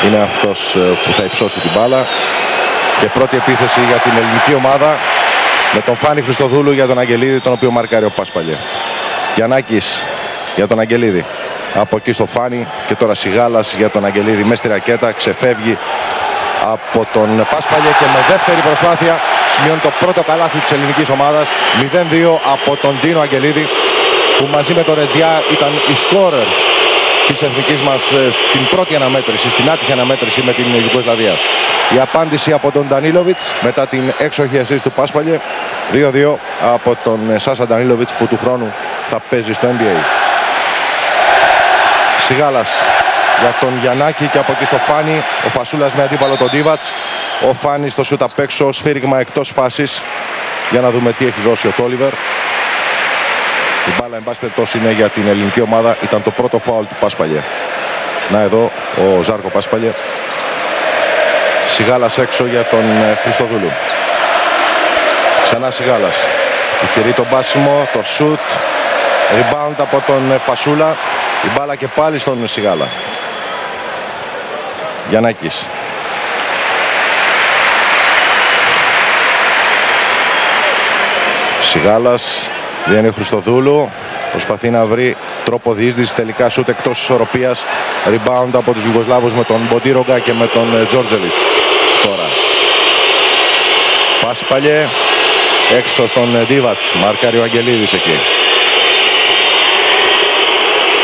είναι αυτός που θα υψώσει την μπάλα. Και πρώτη επίθεση για την ελληνική ομάδα με τον Φάνη Χριστοδούλου για τον Αγγελίδη, τον οποίο μαρκάρει ο Πάσπαλιε. Γιαννάκης για τον Αγγελίδη. Από εκεί στο Φάνη και τώρα Σιγάλας για τον Αγγελίδη. Μες στη ρακέτα, ξεφεύγει από τον Πάσπαλιε και με δεύτερη προσπάθεια σημειώνει το πρώτο καλάθι της ελληνικής ομάδας. 0-2 από τον Ντίνο Αγγελίδη, που μαζί με τον Ρετζιά ήταν η σκόρερ της εθνικής μας στην πρώτη αναμέτρηση, στην άτυχη αναμέτρηση με την Ιουγκοσλαβία. Η απάντηση από τον Ντανίλοβιτς μετά την έξοχη ασίστ του Πάσπαλιε. 2-2 από τον Σάσα Ντανίλοβιτς, που του χρόνου θα παίζει στο NBA. Σιγάλας για τον Γιαννάκη και από εκεί στο Φάνη. Ο Φασούλας με αντίπαλο τον Ντίβατς. Ο Φάνης στο σούτ απ' έξω, σφύριγμα εκτός φάσης. Για να δούμε τι έχει δώσει ο Τόλιβερ. Η μπάλα εν πάση περιπτώσει είναι για την ελληνική ομάδα. Ήταν το πρώτο φάουλ του Πάσπαλιε. Να εδώ ο Ζάρκο Πάσπαλιε. Σιγάλας έξω για τον Χριστοδούλου. Ξανά Σιγάλας. Τυχερή το μπάσιμο, το σούτ. Rebound από τον Φασούλα. Η μπάλα και πάλι στον Σιγάλα. Γιαννάκης. Σιγάλας. Βγαίνει ο Χριστοδούλου. Προσπαθεί να βρει τρόπο διείσδυσης, τελικά σούτ εκτός ισορροπίας. Rebound από τους Ιουγκοσλάβους με τον Μποντίρογκα και με τον Τζόρτζεβιτς. Τώρα Πάσπαλιε έξω στον Ντίβατς. Μάρκαρει ο Αγγελίδης εκεί.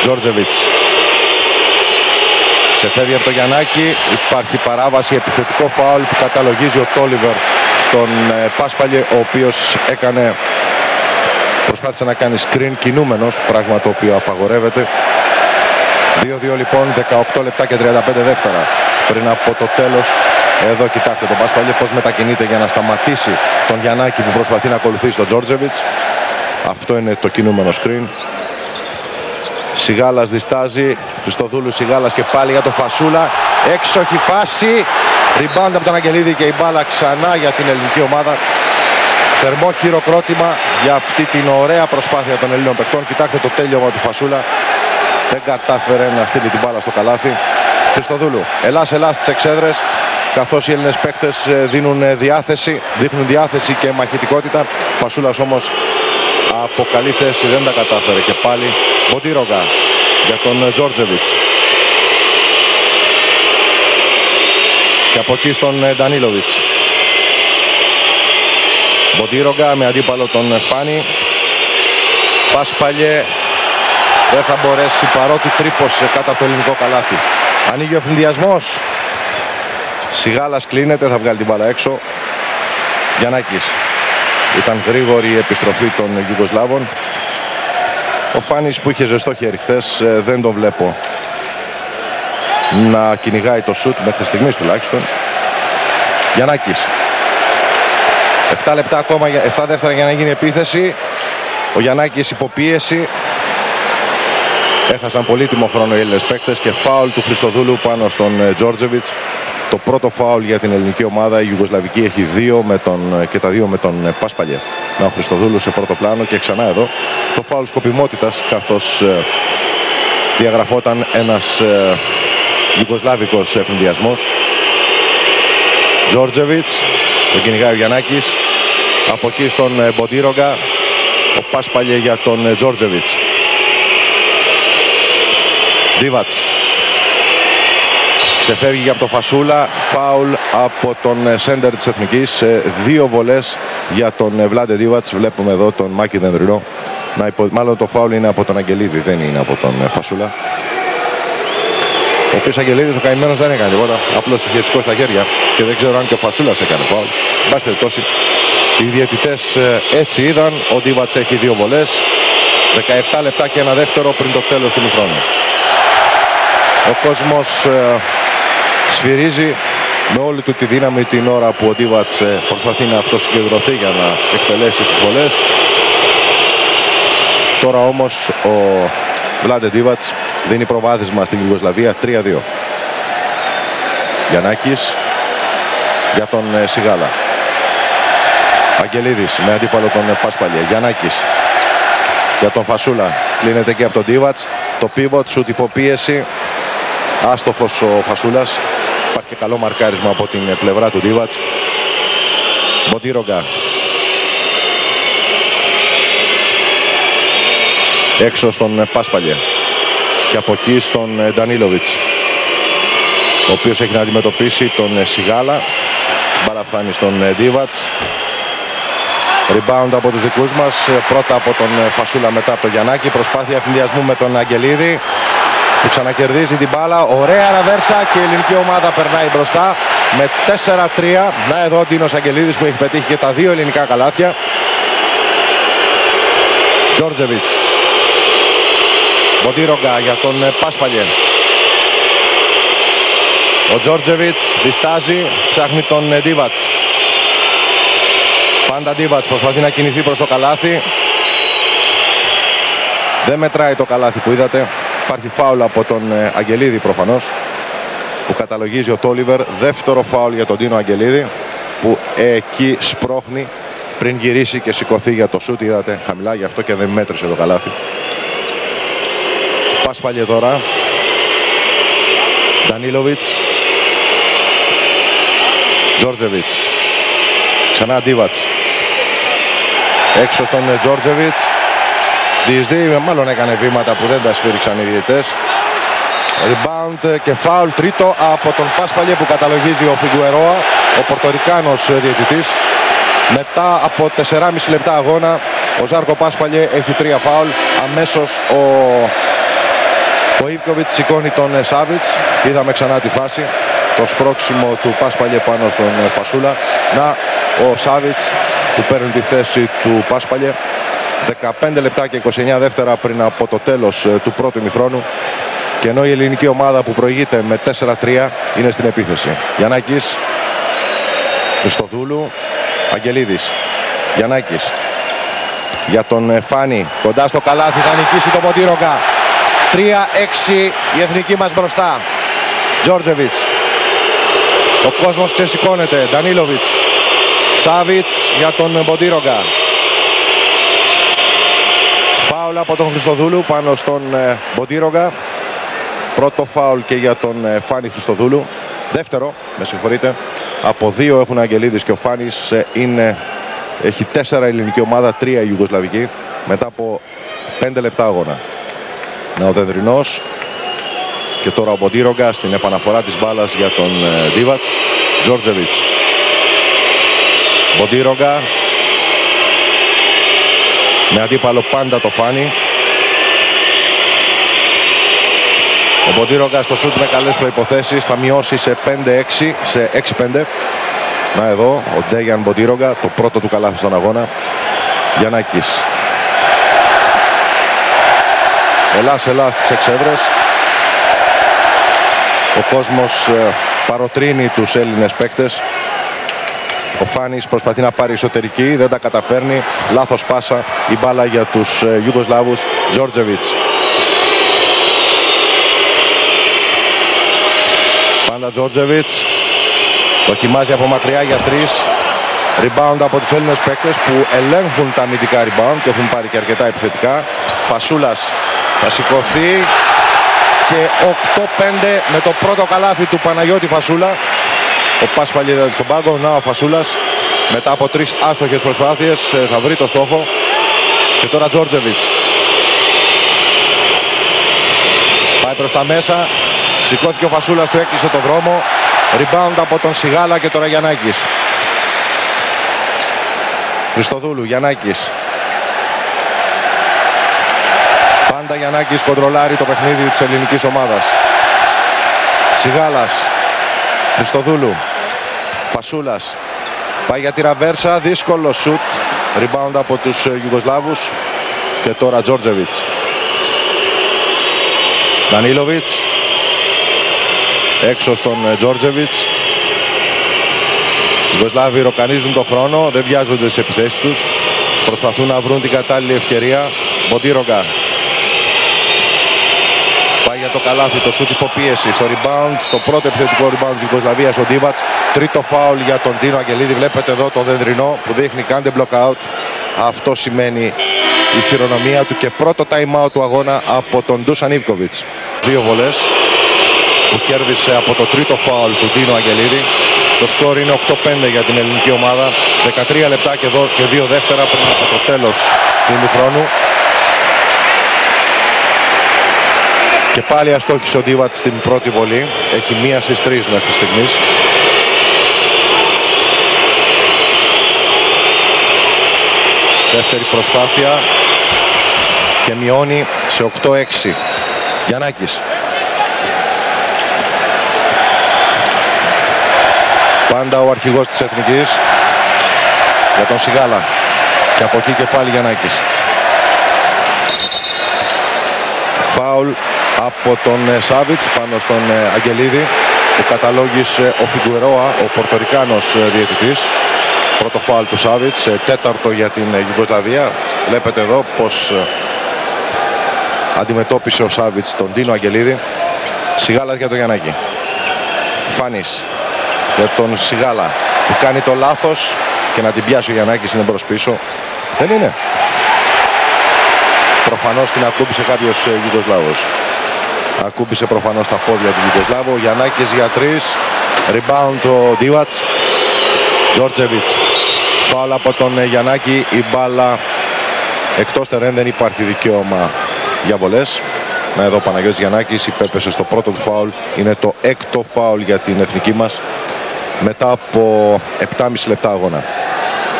Τζόρτζεβιτς ξεφεύγει από το Γιαννάκη. Υπάρχει παράβαση, επιθετικό φάουλ που καταλογίζει ο Τόλιβερ στον Πάσπαλιε, ο οποίος προσπάθησε να κάνει screen κινούμενος, πράγμα το οποίο απαγορεύεται. 2-2 λοιπόν, 18 λεπτά και 35 δεύτερα πριν από το τέλος. Εδώ κοιτάξτε τον Πάσπαλιε πως μετακινείται για να σταματήσει τον Γιαννάκη που προσπαθεί να ακολουθήσει τον Τζόρτζεβιτς. Αυτό είναι το κινούμενο screen. Σιγάλας διστάζει. Χριστοδούλου, Σιγάλας και πάλι για τον Φασούλα. Έξοχη φάση. Rebound από τον Αγγελίδη και η μπάλα ξανά για την ελληνική ομάδα. Θερμό χειροκρότημα για αυτή την ωραία προσπάθεια των Ελλήνων παικτών. Κοιτάξτε το τέλειωμα του Φασούλα. Δεν κατάφερε να στείλει την μπάλα στο καλάθι. Χριστοδούλου, ελάς στις εξέδρες. Καθώς οι Έλληνες παίκτες δείχνουν διάθεση και μαχητικότητα. Φασούλας όμως από καλή θέση δεν τα κατάφερε και πάλι. Μποντίρογκα για τον Τζόρτζεβιτς. Και από εκεί στον Ντανίλοβιτς. Μποντίρογκα με αντίπαλο τον Φάνη. Πάσπαλιε δεν θα μπορέσει, παρότι τρύπωσε κάτω από το ελληνικό καλάθι. Ανοίγει ο ευθυνδιασμός. Σιγάλας κλείνεται, θα βγάλει την μπάλα έξω. Γιαννάκης. Ήταν γρήγορη η επιστροφή των Ιουγκοσλάβων. Ο Φάνης που είχε ζεστό χέρι χθες, δεν τον βλέπω να κυνηγάει το σούτ μέχρι στιγμής τουλάχιστον. Γιαννάκης. 7 λεπτά ακόμα, 7 δεύτερα για να γίνει επίθεση. Ο Γιαννάκης υποπίεση. Έχασαν πολύτιμο χρόνο οι Έλληνες παίκτες και φάουλ του Χριστοδούλου πάνω στον Τζόρτζεβιτς. Το πρώτο φάουλ για την ελληνική ομάδα. Η Ιουγκοσλαβική έχει 2 και τα 2 με τον Πάσπαλιε. Με ο Χριστοδούλου σε πρώτο πλάνο και ξανά εδώ το φάουλ σκοπιμότητας, καθώς διαγραφόταν ένας Ιουγκοσλάβικος ευθυνδιασμός. Τζόρτζεβιτς, το κυνηγάει ο Γιαννάκης. Από εκεί στον Μποντίρογκα. Ο Πάσπαλιε για τον Τζόρτζεβιτς. Ντίβατς. Ξεφεύγει από το Φασούλα. Φάουλ από τον σέντερ της Εθνικής. 2 βολές για τον Βλάντε Ντίβατς. Βλέπουμε εδώ τον Μάκη Δενδρινό. Μάλλον το φάουλ είναι από τον Αγγελίδη, δεν είναι από τον Φασούλα. Ο οποίος Αγγελίδης, ο καημένος, δεν έκανε τίποτα. Απλώς είχε σηκώσει τα χέρια και δεν ξέρω αν και ο Φασούλας έκανε φάουλ. Εν πάση περιπτώσει, οι διαιτητές έτσι είδαν. Ο Ντίβατς έχει 2 βολές. 17 λεπτά και 1 δεύτερο πριν το τέλος του χρόνου. Ο κόσμος σφυρίζει με όλη του τη δύναμη την ώρα που ο Ντίβατς προσπαθεί να αυτοσυγκεντρωθεί για να εκτελέσει τις βολές. Τώρα όμως ο Βλάντε Ντίβατς δίνει προβάδισμα στην Ιουγκοσλαβία 3-2. Γιαννάκης για τον Σιγάλα. Αγγελίδης με αντίπαλο τον Πάσπαλιε. Γιαννάκης για τον Φασούλα. Κλείνεται και από τον Ντίβατς. Το pivot shoot υποπίεση. Άστοχος ο Φασούλας. Υπάρχει και καλό μαρκάρισμα από την πλευρά του Ντίβατς. Μποντίρογκα. Έξω στον Πάσπαλιε. Και από εκεί στον Ντανίλοβιτς, ο οποίος έχει να αντιμετωπίσει τον Σιγάλα. Μπάλα φτάνει στον Ντίβατς. Rebound από τους δικούς μας. Πρώτα από τον Φασούλα, μετά από τον Γιαννάκη. Προσπάθεια ευθυνδιασμού με τον Αγγελίδη, που ξανακερδίζει την μπάλα. Ωραία ραβέρσα και η ελληνική ομάδα περνάει μπροστά με 4-3. Να εδώ ο Ντίνος Αγγελίδης που έχει πετύχει και τα δύο ελληνικά καλάθια. Τζόρτζεβιτς. Μποντίρογκα για τον Πάσπαλιε. Ο Τζόρτζεβιτς διστάζει, ψάχνει τον Ντίβατς. Πάντα Ντίβατς προσπαθεί να κινηθεί προς το καλάθι. Δεν μετράει το καλάθι που είδατε. Υπάρχει φάουλ από τον Αγγελίδη προφανώς, που καταλογίζει ο Τόλιβερ. Δεύτερο φάουλ για τον Ντίνο Αγγελίδη, που εκεί σπρώχνει πριν γυρίσει και σηκωθεί για το σούτ. Είδατε χαμηλά, γι' αυτό και δεν μέτρησε το καλάθι. Πάσπαλιε τώρα. Ντανίλοβιτς. Τζόρτζεβιτς. Ξανά Ντίβατς. Έξω στον Τζόρτζεβιτς. Διεισδύει, μάλλον έκανε βήματα που δεν τα σφύριξαν οι διαιτητές. Rebound και foul τρίτο από τον Πάσπαλιε, που καταλογίζει ο Φιγκουερόα, ο Πορτορικάνος διαιτητής. Μετά από 4,5 λεπτά αγώνα ο Ζάρκο Πάσπαλιε έχει 3 φάουλ. Αμέσως ο Ιβκοβιτς σηκώνει τον Σάβιτς. Είδαμε ξανά τη φάση, το σπρώξιμο του Πάσπαλιε πάνω στον Φασούλα. Να ο Σάβιτς που παίρνει τη θέση του Πάσπαλιε. 15 λεπτά και 29 δεύτερα πριν από το τέλος του πρώτου ημιχρόνου. Και ενώ η ελληνική ομάδα που προηγείται με 4-3 είναι στην επίθεση. Γιαννάκης. Χριστοδούλου. Αγγελίδης. Γιαννάκης. Για τον Φάνη. Κοντά στο καλάθι, θα νικήσει τον Μποντίρογκα. 3-6 η εθνική μας μπροστά. Τζόρτζεβιτς. Ο κόσμος ξεσηκώνεται. Ντανίλοβιτς. Σάβιτς για τον Μποντίρογκα. Φάουλ από τον Χριστοδούλου πάνω στον Μποντίρογκα. Πρώτο φάουλ και για τον Φάνη Χριστοδούλου. Δεύτερο, με συγχωρείτε. Από 2 έχουν Αγγελίδης και ο Φάνης έχει 4 ελληνική ομάδα, 3 η Ιουγκοσλαβική, μετά από 5 λεπτά αγώνα. Να ο Δεδρινός. Και τώρα ο Μποντίρογκα στην επαναφορά της μπάλας για τον Ντίβατς. Τζόρτζεβιτς. Μποντίρογκα. Με αντίπαλο πάντα το Φάνη. Ο Μποντίρογκα στο σούτ με καλές προϋποθέσεις θα μειώσει σε 5-6, σε 6-5. Να εδώ ο Ντέγιαν Μποντίρογκα, το πρώτο του καλάθι στον αγώνα. Γιαννάκης. Ελάς στις εξέδρες. Ο κόσμος παροτρύνει τους Έλληνες παίκτες. Ο Φάνης προσπαθεί να πάρει εσωτερική, δεν τα καταφέρνει. Λάθος πάσα, η μπάλα για τους Ιουγκοσλάβους. Τζόρτζεβιτς. Πάντα Τζόρτζεβιτς. Δοκιμάζει από μακριά για 3. Rebound από τους Έλληνες παίκτες που ελέγχουν τα αμυντικά rebound και έχουν πάρει και αρκετά επιθετικά. Φασούλας θα σηκωθεί και 8-5 με το πρώτο καλάθι του Παναγιώτη Φασούλα. Ο Πάσπαλιε στον πάγκο. Να ο Φασούλας μετά από 3 άστοχες προσπάθειες θα βρει το στόχο. Και τώρα Τζόρτζεβιτς. Πάει προς τα μέσα. Σηκώθηκε ο Φασούλας, του έκλεισε το δρόμο. Rebound από τον Σιγάλα και τώρα Γιαννάκης. Χριστοδούλου, Γιαννάκης. Πάντα Γιαννάκης κοντρολάρει το παιχνίδι της ελληνικής ομάδας. Σιγάλας. Χριστοδούλου. Φασούλας. Πάει για τη ραβέρσα, δύσκολο σουτ. Rebound από τους Ιουγκοσλάβους. Και τώρα Τζόρτζεβιτς. Ντανίλοβιτς. Έξω στον Τζόρτζεβιτς. Οι Ιουγκοσλάβοι ροκανίζουν τον χρόνο, δεν βιάζονται στις επιθέσεις τους. Προσπαθούν να βρουν την κατάλληλη ευκαιρία. Μποντίρογκα. Πάει για το καλάθι, το σούτ υποπίεση. Στο rebound, στο πρώτο επιθετικό rebound της Ιουγκοσλαβίας ο Ντίβατς. Τρίτο φάουλ για τον Ντίνο Αγγελίδη. Βλέπετε εδώ το Δεδρινό που δείχνει κάντε block out. Αυτό σημαίνει η χειρονομία του και πρώτο time out του αγώνα από τον Ντούσαν Ιβκοβιτς. 2 βολές που που κέρδισε από το τρίτο φάουλ του Ντίνο Αγγελίδη. Το σκορ είναι 8-5 για την ελληνική ομάδα. 13 λεπτά και 2 δεύτερα πριν από το τέλος του ημιχρόνου. Και πάλι αστόχησε ο Ντίβατς στην πρώτη βολή. Έχει 1 στις 3 μέχρι στιγμής. Δεύτερη προσπάθεια και μειώνει σε 8-6. Γιαννάκης. Πάντα ο αρχηγός της Εθνικής για τον Σιγάλα. Και από εκεί και πάλι Γιαννάκης. Φάουλ από τον Σάβιτς πάνω στον Αγγελίδη που καταλόγησε ο Φιγκουερόα, ο Πορτορικάνος διαιτητής. Πρώτο φάουλ του Σάβιτς, τέταρτο για την Ιουγκοσλαβία. Βλέπετε εδώ πως αντιμετώπισε ο Σάβιτς τον Ντίνο Αγγελίδη. Σιγάλας για τον Γιαννάκη. Φάνης για τον Σιγάλα που κάνει το λάθος και να την πιάσει ο Γιαννάκης είναι μπρος πίσω. Δεν είναι. Προφανώς την ακούμπησε κάποιος Ιουγκοσλάβος. Ακούμπησε προφανώς τα πόδια του Ιουγκοσλάβου. Ο Γιαννάκης για 3. Rebound ο Ντίβατς. Τζόρτζεβιτς. Φάουλ από τον Γιαννάκη. Η μπάλα εκτός τερέν, δεν υπάρχει δικαίωμα για βολές. Να εδώ ο Παναγιώτης Γιαννάκης υπέπεσε στο πρώτο του φάουλ. Είναι το 6ο φάουλ για την εθνική μας μετά από 7,5 λεπτά αγώνα.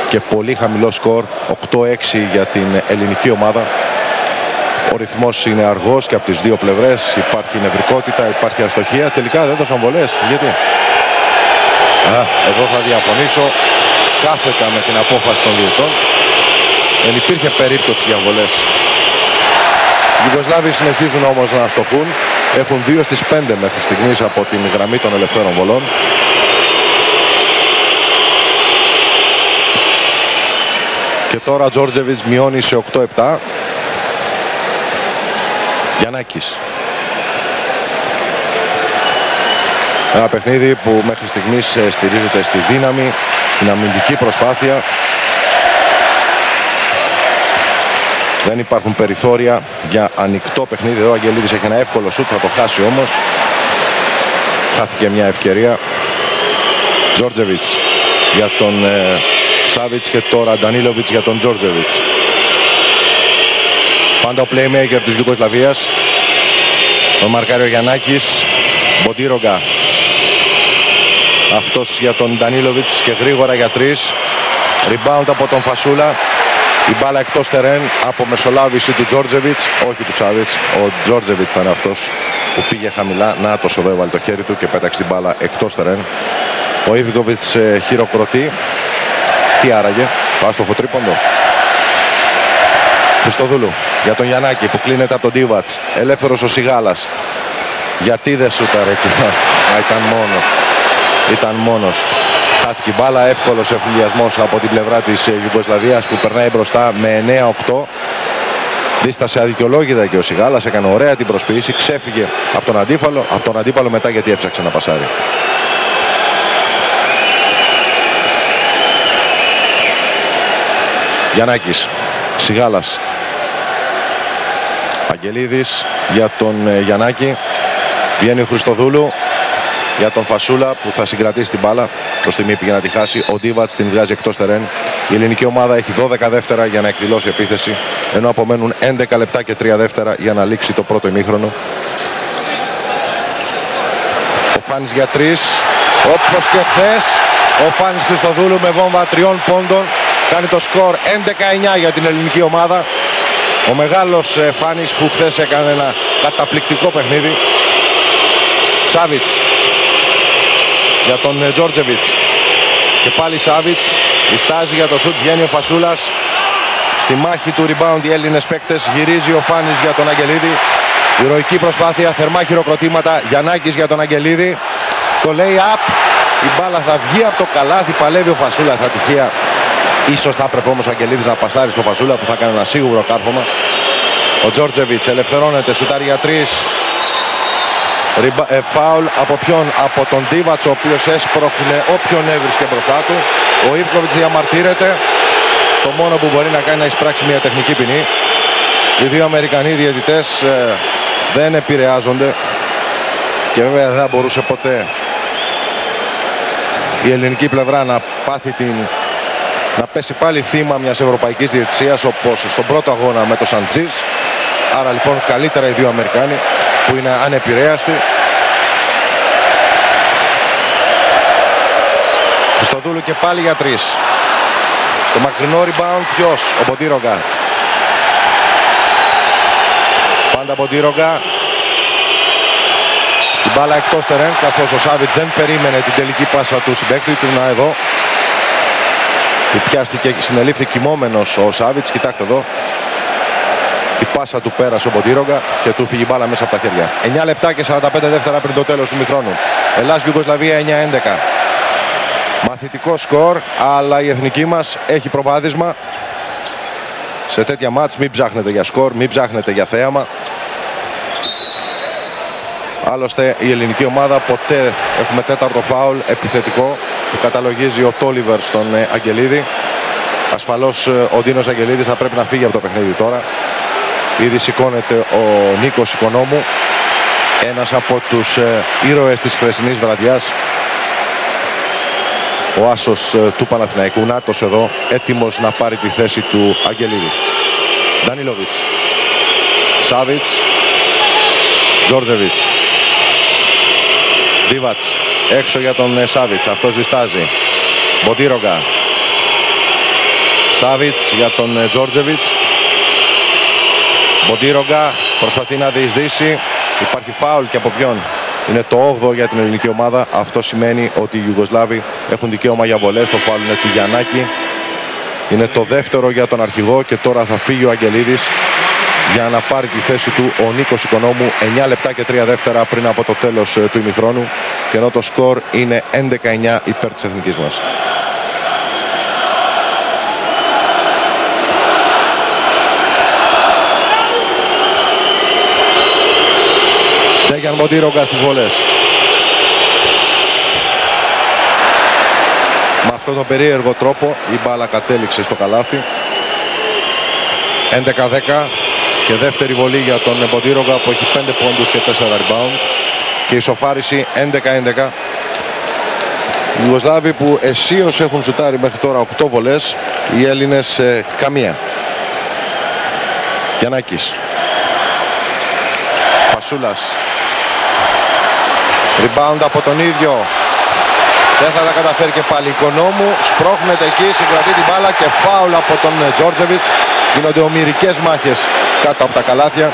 Και πολύ χαμηλό σκορ, 8-6 για την ελληνική ομάδα. Ο ρυθμός είναι αργός και από τις δύο πλευρές. Υπάρχει νευρικότητα, υπάρχει αστοχία. Τελικά δεν δώσαν βολές. Γιατί? Εδώ θα διαφωνήσω κάθετα με την απόφαση των διαιτητών. Δεν υπήρχε περίπτωση για βολές. Οι Ιουγκοσλάβοι συνεχίζουν όμως να αστοχούν. Έχουν 2 στις 5 μέχρι στιγμής από την γραμμή των ελευθέρων βολών. Και τώρα Τζόρτζεβιτς μειώνει σε 8-7. Γιαννάκης. Ένα παιχνίδι που μέχρι στιγμής στηρίζεται στη δύναμη, στην αμυντική προσπάθεια. Δεν υπάρχουν περιθώρια για ανοιχτό παιχνίδι. Ο Αγγελίδης έχει ένα εύκολο σουτ, θα το χάσει όμως. Χάθηκε μια ευκαιρία. Τζόρτζεβιτς για τον Σάβιτς και τώρα Ντανίλοβιτς για τον Τζόρτζεβιτς. Πάντα ο playmaker της Ιουγκοσλαβίας. Ο Μαρκάριο Γιαννάκης. Μποντίρογκα. Αυτός για τον Ντανίλοβιτς και γρήγορα για 3. Rebound από τον Φασούλα. Η μπάλα εκτός τερέν από μεσολάβηση του Τζόρτζεβιτς. Όχι του Σάβιτς. Ο Τζόρτζεβιτς θα είναι αυτός που πήγε χαμηλά. Νάτος εδώ έβαλε το χέρι του και πέταξε την μπάλα εκτός τερέν. Ο Ιβκοβιτς χειροκροτεί. Τι άραγε? Άστοχο τρίποντο. Χριστοδούλου για τον Γιαννάκη που κλείνεται από τον Ντίβατς. Ελεύθερος ο Σιγάλας. Γιατί δεν σούταρε εκεί? Ήταν μόνος. Χάθηκε η μπάλα, εύκολος εφηλιασμός από την πλευρά της Ιουγκοσλαβίας που περνάει μπροστά με 9-8. Δίστασε αδικαιολόγητα και ο Σιγάλας, έκανε ωραία την προσποίηση, ξέφυγε από τον αντίπαλο μετά γιατί έψαξε να πασάρει. Γιαννάκης, Σιγάλας. Αγγελίδης για τον Γιαννάκη. Βγαίνει ο Χριστοδούλου για τον Φασούλα που θα συγκρατήσει την μπάλα. Προς στιγμή πήγε να τη χάσει. Ο Ντίβατς την βγάζει εκτός τερέν. Η ελληνική ομάδα έχει 12 δεύτερα για να εκδηλώσει επίθεση. Ενώ απομένουν 11 λεπτά και 3 δεύτερα για να λήξει το πρώτο ημίχρονο. Ο Φάνης για 3. Όπως και χθες. Ο Φάνης Χριστοδούλου με βόμβα 3 πόντων. Κάνει το σκορ 11-9 για την ελληνική ομάδα. Ο μεγάλος Φάνης που χθες έκανε ένα καταπληκτικό παιχνίδι. Σάβιτς για τον Τζόρτζεβιτς. Και πάλι Σάβιτς. Διστάζει για το σουτ. Βγαίνει ο Φασούλας. Στη μάχη του rebound οι Έλληνες παίκτες. Γυρίζει ο Φάνης για τον Αγγελίδη. Ηρωική προσπάθεια. Θερμά χειροκροτήματα. Γιαννάκης για τον Αγγελίδη. Το lay-up. Η μπάλα θα βγει από το καλάθι. Παλεύει ο Φασούλας. Ατυχία. Ίσως θα έπρεπε όμως ο Αγγελίδης να πασάρει στο Φασούλα που θα έκανε ένα σίγουρο κάρφωμα. Ο Τζόρτζεβιτς ελευθερώνεται. Σουτάρει για 3. Φάουλ από ποιον? Από τον Ντίβατς ο οποίος έσπροχνε όποιον έβρισκε μπροστά του. Ο Ιβκοβιτς διαμαρτύρεται. Το μόνο που μπορεί να κάνει να εισπράξει μια τεχνική ποινή. Οι δύο Αμερικανοί διαιτητές δεν επηρεάζονται. Και βέβαια δεν θα μπορούσε ποτέ η ελληνική πλευρά να πάθει να πέσει πάλι θύμα μιας ευρωπαϊκής διαιτησίας όπως στον πρώτο αγώνα με το Σαντζής. Άρα λοιπόν καλύτερα οι δύο Αμερικάνοι που είναι ανεπηρέαστοι. Χριστοδούλου και πάλι για 3. Στο μακρινό rebound ποιος? Ο Μποντίρογκα. Πάντα Μποντίρογκα. Η μπάλα εκτός τερέν, καθώς ο Σάβιτς δεν περίμενε την τελική πάσα του συμπαίκτη του. Να εδώ που πιάστηκε, συνελήφθη κοιμόμενος ο Σάβιτς. Κοιτάξτε εδώ η πάσα του πέρασε ο Μποντίρογκα και του φύγει μπάλα μέσα από τα χέρια. 9 λεπτά και 45 δεύτερα πριν το τέλος του ημιχρόνου. Ελλάς-Ιουγκοσλαβία 9-11. Μαθητικό σκορ, αλλά η εθνική μας έχει προβάδισμα. Σε τέτοια μάτς μην ψάχνετε για σκορ, μην ψάχνετε για θέαμα. Άλλωστε η ελληνική ομάδα ποτέ, έχουμε τέταρτο φάουλ επιθετικό που καταλογίζει ο Τόλιβερ στον Αγγελίδη. Ασφαλώς ο Ντίνος Αγγελίδης θα πρέπει να φύγει από το παιχνίδι τώρα. Ήδη σηκώνεται ο Νίκος Οικονόμου, ένας από τους ήρωες της χθεσινής βραδιάς. Ο άσος του Παναθηναϊκού, Νάτος εδώ, έτοιμος να πάρει τη θέση του Αγγελίδη. Ντανίλοβιτς, Σάβιτς, Τζόρτζεβιτς, Δίβατς, έξω για τον Σάβιτς, αυτός διστάζει. Μποντίρογκα, Σάβιτς για τον Τζόρτζεβιτς. Μποντίρογκα προσπαθεί να διεισδύσει. Υπάρχει φάουλ και από ποιον? Είναι το 8ο για την ελληνική ομάδα. Αυτό σημαίνει ότι οι Ιουγκοσλάβοι έχουν δικαίωμα για βολές. Το φάουλ είναι του Γιαννάκη. Είναι το δεύτερο για τον αρχηγό και τώρα θα φύγει ο Αγγελίδης για να πάρει τη θέση του ο Νίκος Οικονόμου. 9 λεπτά και 3 δεύτερα πριν από το τέλος του ημιχρόνου. Και ενώ το σκορ είναι 11-9 υπέρ της εθνικής μας. Ντέγιαν Μποντίρογκα στις βολές. Με αυτόν τον περίεργο τρόπο η μπάλα κατέληξε στο καλάθι. 11-10 και δεύτερη βολή για τον Μποντίρογκα που έχει 5 πόντους και 4 rebound. Και ισοφάριση 11-11. Οι Ιουγκοσλάβοι που αισίως έχουν σουτάρει μέχρι τώρα 8 βολές. Οι Έλληνες καμία. Γιαννάκης. Πασούλας. Rebound από τον ίδιο. Δεν θα τα καταφέρει και πάλι. Οικονόμου σπρώχνεται εκεί, συγκρατεί την μπάλα και φάουλ από τον Τζόρτζεβιτς. Γίνονται ομηρικές μάχες κάτω από τα καλάθια.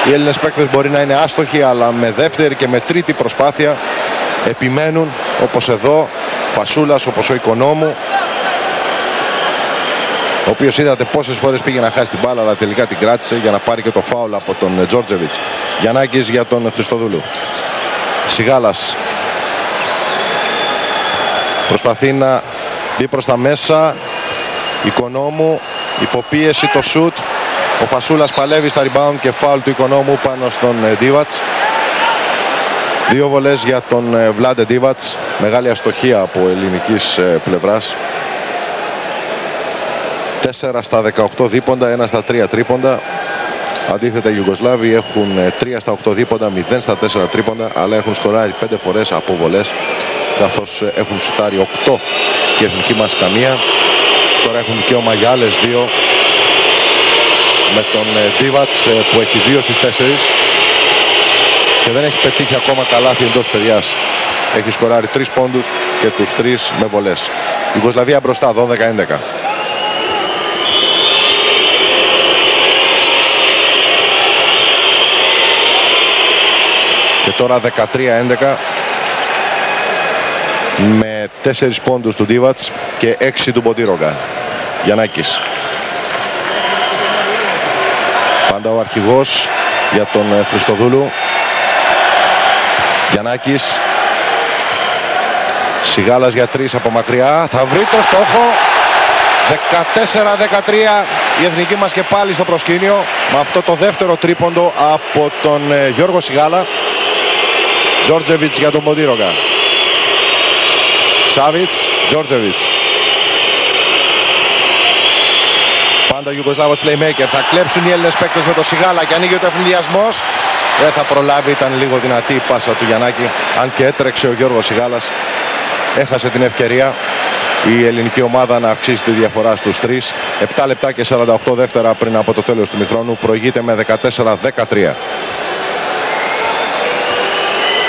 Οι Έλληνες παίκτες μπορεί να είναι άστοχοι, αλλά με δεύτερη και με τρίτη προσπάθεια επιμένουν, όπως εδώ Φασούλας, όπως ο Οικονόμου, ο οποίος είδατε πόσες φορές πήγε να χάσει την μπάλα, αλλά τελικά την κράτησε για να πάρει και το φάουλ από τον Τζόρτζεβιτς. Γιαννάκης για τον Χριστοδούλου. Σιγάλας προσπαθεί να μπει προς τα μέσα. Οικονόμου, υποπίεση το σουτ. Ο Φασούλας παλεύει στα rebound και φάουλ του Οικονόμου πάνω στον Δίβατς. 2 βολές για τον Βλάντε Δίβατς. Μεγάλη αστοχία από ελληνικής πλευράς. 4 στα 18 δίποντα, 1 στα 3 τρίποντα. Αντίθετα οι Ιουγκοσλάβοι έχουν 3 στα 8 δίποντα, 0 στα 4 τρίποντα, αλλά έχουν σκοράρει 5 φορές από βολές, καθώς έχουν σουτάρει 8 και η εθνική μας καμία. Τώρα έχουν δικαίωμα για άλλες 2 με τον Δίβατς που έχει 2 στις 4 και δεν έχει πετύχει ακόμα καλάθι εντός παιδιάς. Έχει σκοράρει 3 πόντους και τους 3 με βολές. Η Ιουγκοσλαβία μπροστά 12-11. Και τώρα 13-11 με 4 πόντους του Δίβατς και 6 του Μποντίρογκα. Γιαννάκης. Πάντα ο αρχηγός για τον Χριστοδούλου. Γιαννάκης. Σιγάλας για 3 από μακριά. Θα βρει το στόχο. 14-13 η εθνική μας και πάλι στο προσκήνιο με αυτό το δεύτερο τρίποντο από τον Γιώργο Σιγάλα. Τζόρτζεβιτς για τον Μποντίρογκα. Σάβιτς, Τζόρτζεβιτς. Πάντα ο Ιουγκοσλάβος playmaker. Θα κλέψουν οι Έλληνες παίκτες με το Σιγάλα και ανοίγει ο ευνηδιασμός. Δεν θα προλάβει, ήταν λίγο δυνατή η πάσα του Γιαννάκη. Αν και έτρεξε ο Γιώργος Σιγάλας, έχασε την ευκαιρία η ελληνική ομάδα να αυξήσει τη διαφορά στους 3. 7 λεπτά και 48 δεύτερα πριν από το τέλος του ημιχρόνου. Προηγείται με 14-13.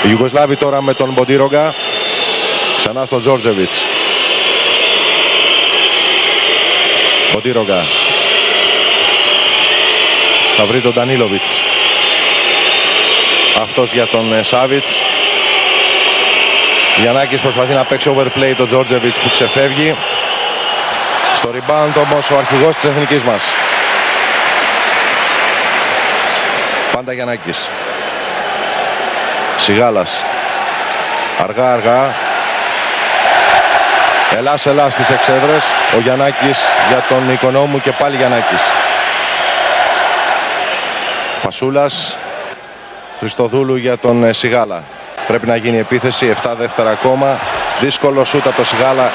Οι Ιουγκοσλάβοι τώρα με τον Μποντίρογκα. Ξανά στον Τζόρτζεβιτς. Μποντίρογκα. Θα βρει τον Ντανίλοβιτς. Αυτός για τον Σάβιτς. Γιαννάκης προσπαθεί να παίξει overplay τον Τζόρτζεβιτς που ξεφεύγει. Στο rebound όμως ο αρχηγός της εθνικής μας. Πάντα Γιαννάκης. Σιγάλας. Αργά αργά. Ελάς στις εξέδρες. Ο Γιαννάκης για τον Οικονόμου και πάλι Γιαννάκης. Φασούλας. Χριστοδούλου για τον Σιγάλα. Πρέπει να γίνει επίθεση. 7 δεύτερα ακόμα. Δύσκολο σούτ από το Σιγάλα.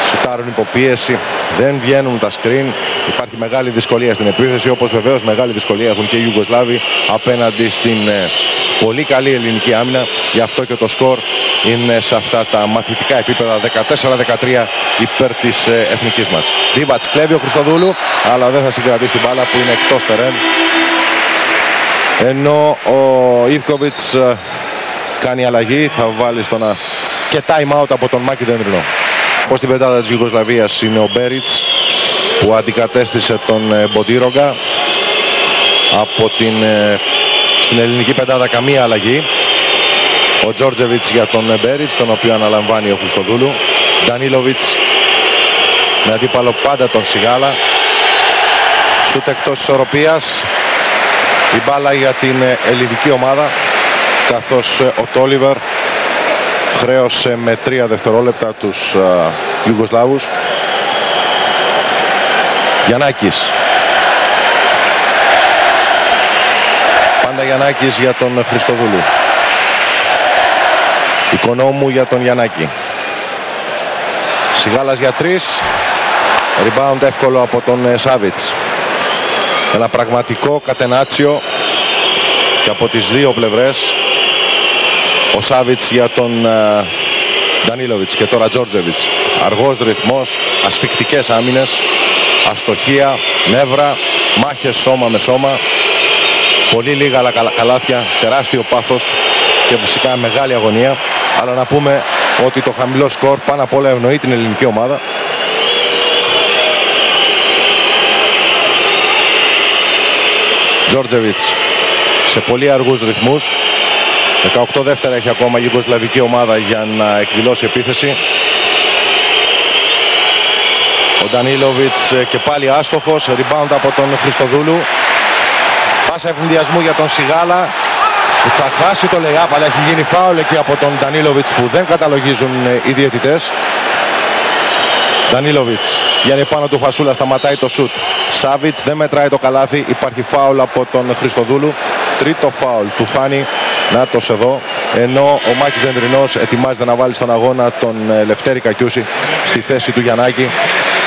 Σουτάρουν υποπίεση. Δεν βγαίνουν τα screen. Υπάρχει μεγάλη δυσκολία στην επίθεση. Όπως βεβαίως μεγάλη δυσκολία έχουν και οι Ιουγκοσλάβοι απέναντι στην πολύ καλή ελληνική άμυνα. Γι' αυτό και το σκορ είναι σε αυτά τα μαθητικά επίπεδα. 14-13 υπέρ της εθνικής μας. Δίβατς κλέβει ο Χριστοδούλου, αλλά δεν θα συγκρατήσει την μπάλα που είναι εκτός τερέν. Ενώ ο Ιβκοβιτς κάνει αλλαγή, θα βάλει και time out από τον Μάκη Δένδρινο. Πως στην πεντάδα της Ιουγκοσλαβίας είναι ο Μπέριτς που αντικατέστησε τον Μποντίρογκα. Από στην ελληνική πεντάδα καμία αλλαγή. Ο Τζόρτζεβιτς για τον Μπέριτς, τον οποίο αναλαμβάνει ο Χριστοδούλου. Ντανίλοβιτς με αντίπαλο πάντα τον Σιγάλα. Σούτ εκτός ισορροπίας. Η μπάλα για την ελληνική ομάδα, καθώς ο Τόλιβερ χρέωσε με 3 δευτερόλεπτα τους Ιουγκοσλάβους. Γιαννάκης. Πάντα Γιαννάκης για τον Χριστοδούλου. Οικονόμου για τον Γιαννάκη. Σιγάλας για 3. Rebound εύκολο από τον Σάβιτς. Ένα πραγματικό κατενάτσιο και από τις δύο πλευρές. Ο Σάβιτς για τον Ντανίλοβιτς και τώρα Τζόρτζεβιτς. Αργός ρυθμός, ασφικτικές άμυνες, αστοχία, νεύρα, μάχες σώμα με σώμα. Πολύ λίγα καλάθια, τεράστιο πάθος και φυσικά μεγάλη αγωνία. Αλλά να πούμε ότι το χαμηλό σκορ πάνω απ' όλα ευνοεί την ελληνική ομάδα. Τζόρτζεβιτς σε πολύ αργούς ρυθμούς. 18 δεύτερα έχει ακόμα η Ιουγκοσλαβική ομάδα για να εκδηλώσει επίθεση. Ο Ντανίλοβιτς και πάλι άστοχος. Rebound από τον Χριστοδούλου. Πάσα ευνηδιασμού για τον Σιγάλα που θα χάσει το lay-up, αλλά έχει γίνει φάουλ εκεί από τον Ντανίλοβιτς που δεν καταλογίζουν οι διαιτητές. Ντανίλοβιτς βγαίνει πάνω του Φασούλα, σταματάει το σουτ. Σάβιτς δεν μετράει το καλάθι, υπάρχει φάουλ από τον Χριστοδούλου. Τρίτο φάουλ του Φάνη, νάτος εδώ. Ενώ ο Μάκης Δενδρινός ετοιμάζεται να βάλει στον αγώνα τον Λευτέρη Κακιούση στη θέση του Γιαννάκη,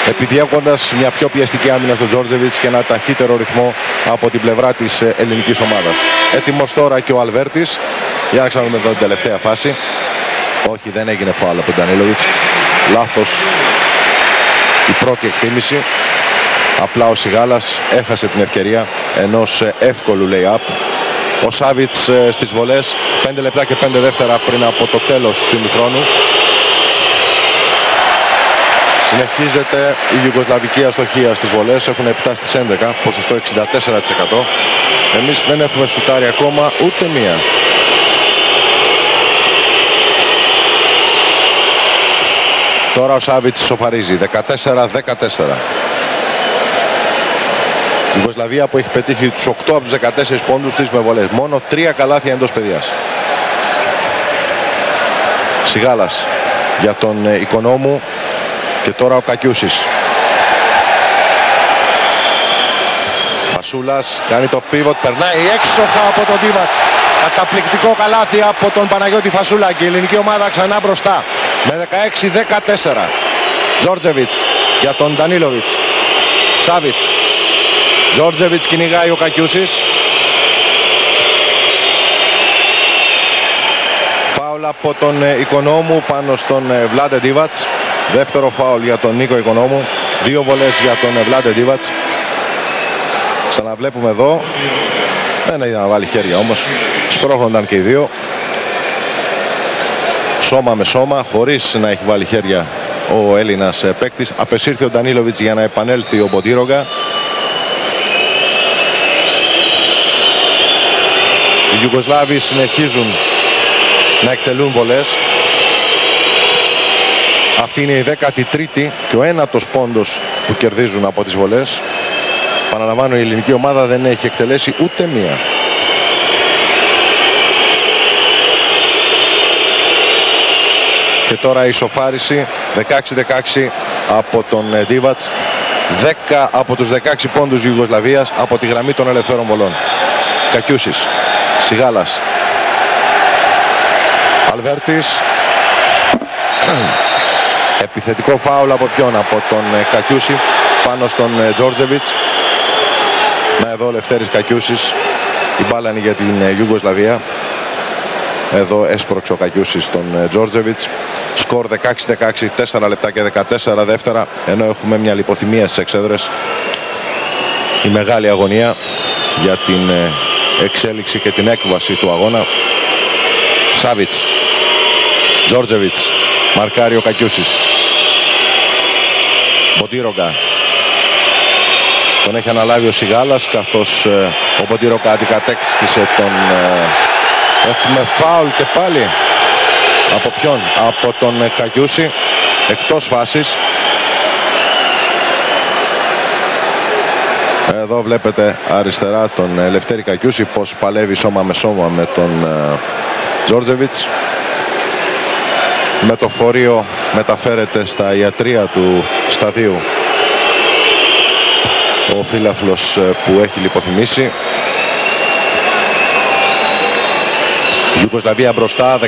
επιδιώκοντας μια πιο πιεστική άμυνα στον Τζόρτζεβιτς και ένα ταχύτερο ρυθμό από την πλευρά της ελληνικής ομάδας. Έτοιμος τώρα και ο Αλβέρτης. Για να ξαναδούμε εδώ την τελευταία φάση. Όχι, δεν έγινε φάουλ από τον Ντανίλοβιτς. Λάθος η πρώτη εκτίμηση. Απλά ο Σιγάλας έχασε την ευκαιρία ενός εύκολου lay-up. Ο Σάβιτς στις βολές, 5 λεπτά και 5 δεύτερα πριν από το τέλος του ημιχρόνου. Συνεχίζεται η ιουγκοσλαβική αστοχία στις βολές, έχουν 7 στις 11, ποσοστό 64%. Εμείς δεν έχουμε σουτάρει ακόμα ούτε μία. Τώρα ο Σάβιτς σοφαρίζει, 14-14. Η Ιουγκοσλαβία που έχει πετύχει τους 8 από τους 14 πόντους της με βολές. Μόνο 3 καλάθια εντός παιδιάς. Σιγάλας για τον Οικονόμου και τώρα ο Κακιούσης. Φασούλας κάνει το pivot, περνάει έξοχα από τον Δίβατς. Καταπληκτικό καλάθι από τον Παναγιώτη Φασούλα και η ελληνική ομάδα ξανά μπροστά με 16-14. Τζόρτζεβιτς για τον Ντανίλοβιτς. Σάβιτς. Τζόρτζεβιτς κυνηγάει ο Κακιούσης. από τον Οικονόμου πάνω στον Βλάντε Ντίβατς. Δεύτερο φάουλ για τον Νίκο Οικονόμου. 2 βολές για τον Βλάντε Ντίβατς. Ξαναβλέπουμε εδώ. Δεν είδα να βάλει χέρια όμως. Σπρώχνονταν και οι δύο. Σώμα με σώμα, χωρίς να έχει βάλει χέρια ο Έλληνας παίκτης. Απεσύρθη ο Ντανίλοβιτς για να επανέλθει ο Μποντίρογκα. Οι Ιουγκοσλάβοι συνεχίζουν να εκτελούν βολές. Αυτή είναι η 13η και ο 9ος πόντος που κερδίζουν από τις βολές. Παραλαμβάνω, η ελληνική ομάδα δεν έχει εκτελέσει ούτε μία. Και τώρα η ισοφάριση 16-16 από τον Ντίβατς. 10 από τους 16 πόντους Ιουγκοσλαβίας από τη γραμμή των ελευθέρων βολών. Κακιούσης, Σιγάλας, Αλβέρτης. Επιθετικό φάουλ από ποιον? Από τον Κακιούση πάνω στον Τζόρτζεβιτς. Να εδώ ο Λευτέρης Κακιούσης. Η μπάλα είναι για την Ιουγκοσλαβία. Εδώ έσπρωξε ο Κακιούσης τον Τζόρτζεβιτς. Σκορ 16-16, 4 λεπτά και 14 δεύτερα. Ενώ έχουμε μια λιποθυμία στις εξέδρες. Η μεγάλη αγωνία για την εξέλιξη και την έκβαση του αγώνα. Σάβιτς, Τζόρτζεβιτς, μαρκάρει ο Κακιούσης. Μποντίρογκα. Τον έχει αναλάβει ο Σιγάλας, καθώς ο Μποντίρογκα αντικατέστησε τον... Έχουμε φάουλ και πάλι. Από ποιον? Από τον Κακιούση. Εκτός φάσης. Εδώ βλέπετε αριστερά τον Λευτέρη Κακιούση πως παλεύει σώμα με σώμα με τον Τζόρτζεβιτς. Με το φορείο μεταφέρεται στα ιατρεία του σταδίου ο φίλαθλος που έχει λιποθυμήσει. Η Ιουγκοσλαβία μπροστά 17-16.